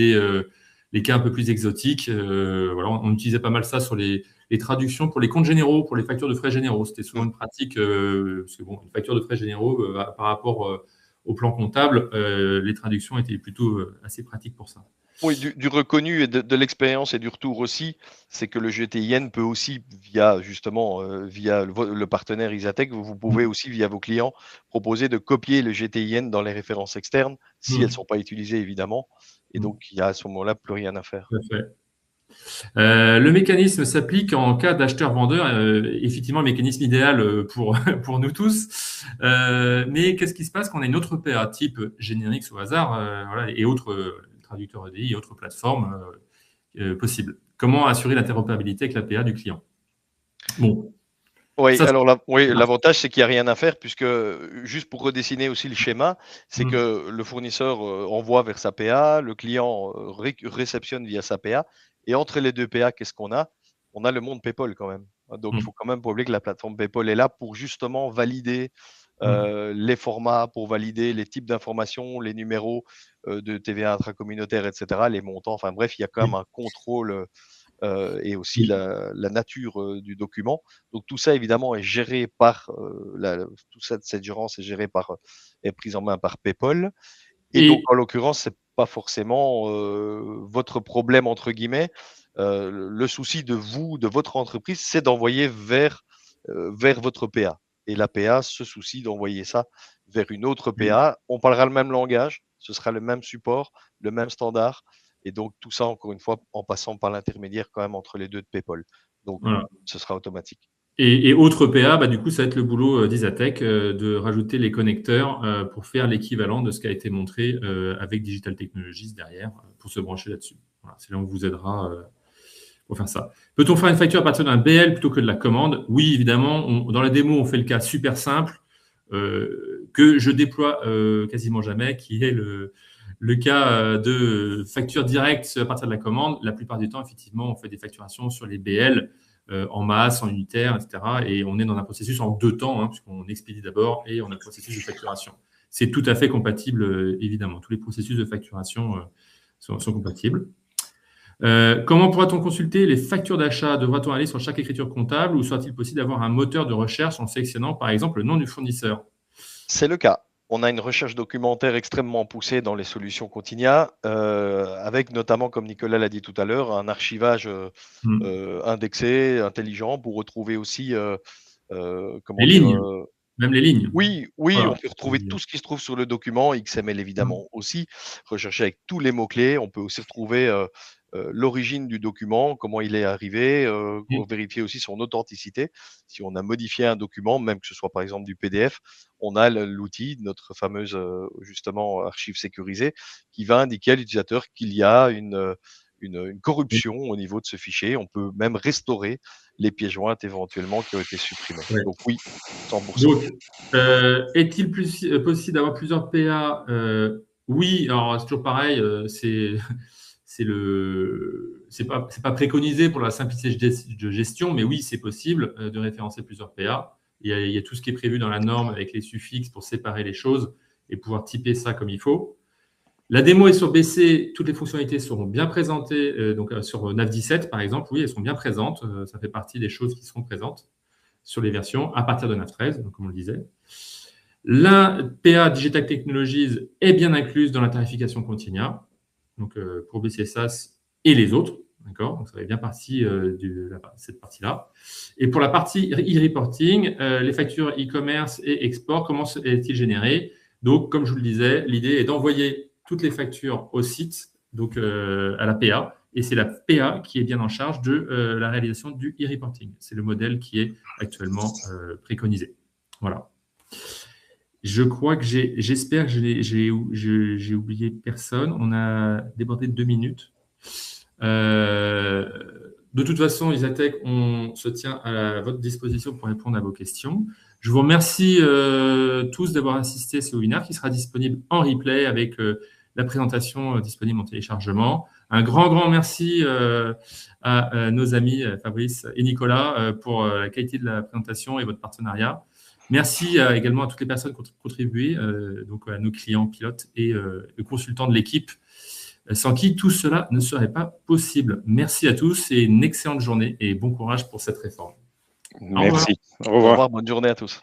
les cas un peu plus exotiques. Voilà, on utilisait pas mal ça sur les traductions pour les comptes généraux, pour les factures de frais généraux. C'était souvent une pratique, parce que bon, une facture de frais généraux, par rapport au plan comptable, les traductions étaient plutôt assez pratiques pour ça. Oui, du reconnu et de l'expérience et du retour aussi, c'est que le GTIN peut aussi, via justement via le partenaire Isatec, vous pouvez aussi, via vos clients, proposer de copier le GTIN dans les références externes, si elles ne sont pas utilisées, évidemment. Et donc, il n'y a à ce moment-là plus rien à faire. Tout à fait. Le mécanisme s'applique en cas d'acheteur-vendeur, effectivement, le mécanisme idéal pour nous tous. Mais qu'est-ce qui se passe quand on a une autre PA type Générix au hasard voilà, et autres traducteurs EDI et autres plateformes possibles? Comment assurer l'interopérabilité avec la PA du client? Bon. Oui, alors l'avantage, c'est qu'il n'y a rien à faire, puisque juste pour redessiner aussi le schéma, c'est que le fournisseur envoie vers sa PA, le client réceptionne via sa PA, et entre les deux PA, qu'est-ce qu'on a? On a le monde PayPal quand même. Donc, il faut quand même pas oublier que la plateforme PayPal est là pour justement valider les formats, pour valider les types d'informations, les numéros de TVA intracommunautaire, etc., les montants. Enfin bref, il y a quand même un contrôle et aussi la nature du document. Donc tout ça évidemment est géré par cette gérance est gérée est prise en main par PayPal. Et donc en l'occurrence, c'est pas forcément votre problème entre guillemets. Le souci de votre entreprise, c'est d'envoyer vers votre PA. et l'APA se soucie d'envoyer ça vers une autre PA. On parlera le même langage, ce sera le même support, le même standard. Et donc, tout ça, encore une fois, en passant par l'intermédiaire quand même entre les deux de PayPal. Donc, ce sera automatique. Et autre PA, du coup, ça va être le boulot d'Isatech de rajouter les connecteurs pour faire l'équivalent de ce qui a été montré avec Digital Technologies derrière pour se brancher là-dessus. Voilà, c'est là où on vous aidera pour faire ça. Peut-on faire une facture à partir d'un BL plutôt que de la commande? Oui, évidemment. Dans la démo, on fait le cas super simple que je déploie quasiment jamais, qui est le cas de facture directe à partir de la commande. La plupart du temps, effectivement, on fait des facturations sur les BL en masse, en unitaire, etc. Et on est dans un processus en 2 temps, puisqu'on expédie d'abord et on a le processus de facturation. C'est tout à fait compatible, évidemment. Tous les processus de facturation sont compatibles. Comment pourra-t-on consulter les factures d'achat? Devra-t-on aller sur chaque écriture comptable ou sera-t-il possible d'avoir un moteur de recherche en sélectionnant, par exemple, le nom du fournisseur? C'est le cas. On a une recherche documentaire extrêmement poussée dans les solutions Continia, avec notamment, comme Nicolas l'a dit tout à l'heure, un archivage indexé, intelligent, pour retrouver aussi les lignes, même les lignes. Oui, voilà. On peut retrouver tout ce qui se trouve sur le document, XML évidemment aussi, rechercher avec tous les mots-clés. On peut aussi retrouver l'origine du document, comment il est arrivé, vérifier aussi son authenticité. Si on a modifié un document, même que ce soit par exemple du PDF, on a l'outil, notre fameuse justement archive sécurisée, qui va indiquer à l'utilisateur qu'il y a une corruption au niveau de ce fichier. On peut même restaurer les pièces jointes éventuellement qui ont été supprimées. Ouais. Donc oui, 100%. Donc, est-il possible d'avoir plusieurs PA? Oui, alors c'est toujours pareil, c'est pas préconisé pour la simplicité de gestion, mais oui, c'est possible de référencer plusieurs PA. Il y a tout ce qui est prévu dans la norme avec les suffixes pour séparer les choses et pouvoir typer ça comme il faut. La démo est sur BC, toutes les fonctionnalités seront bien présentées. Donc sur Nav 17, par exemple, oui, elles sont bien présentes. Ça fait partie des choses qui seront présentes sur les versions à partir de Nav 13, comme on le disait. La PA Digital Technologies est bien incluse dans la tarification Continia, donc pour BC SaaS et les autres. D'accord, donc ça fait bien partie de cette partie-là. Et pour la partie e-reporting, les factures e-commerce et export, comment est-il généré? Donc, comme je vous le disais, l'idée est d'envoyer toutes les factures au site, donc à la PA, et c'est la PA qui est bien en charge de la réalisation du e-reporting. C'est le modèle qui est actuellement préconisé. Voilà. Je crois que j'espère que j'ai oublié personne. On a débordé de 2 minutes. De toute façon, Isatech, on se tient à votre disposition pour répondre à vos questions. Je vous remercie tous d'avoir assisté à ce webinaire qui sera disponible en replay avec la présentation disponible en téléchargement. Un grand merci à nos amis Fabrice et Nicolas pour la qualité de la présentation et votre partenariat. Merci également à toutes les personnes qui ont contribué, donc à nos clients pilotes et consultants de l'équipe, sans qui tout cela ne serait pas possible. Merci à tous et une excellente journée et bon courage pour cette réforme. Merci. Au revoir. Bonne journée à tous.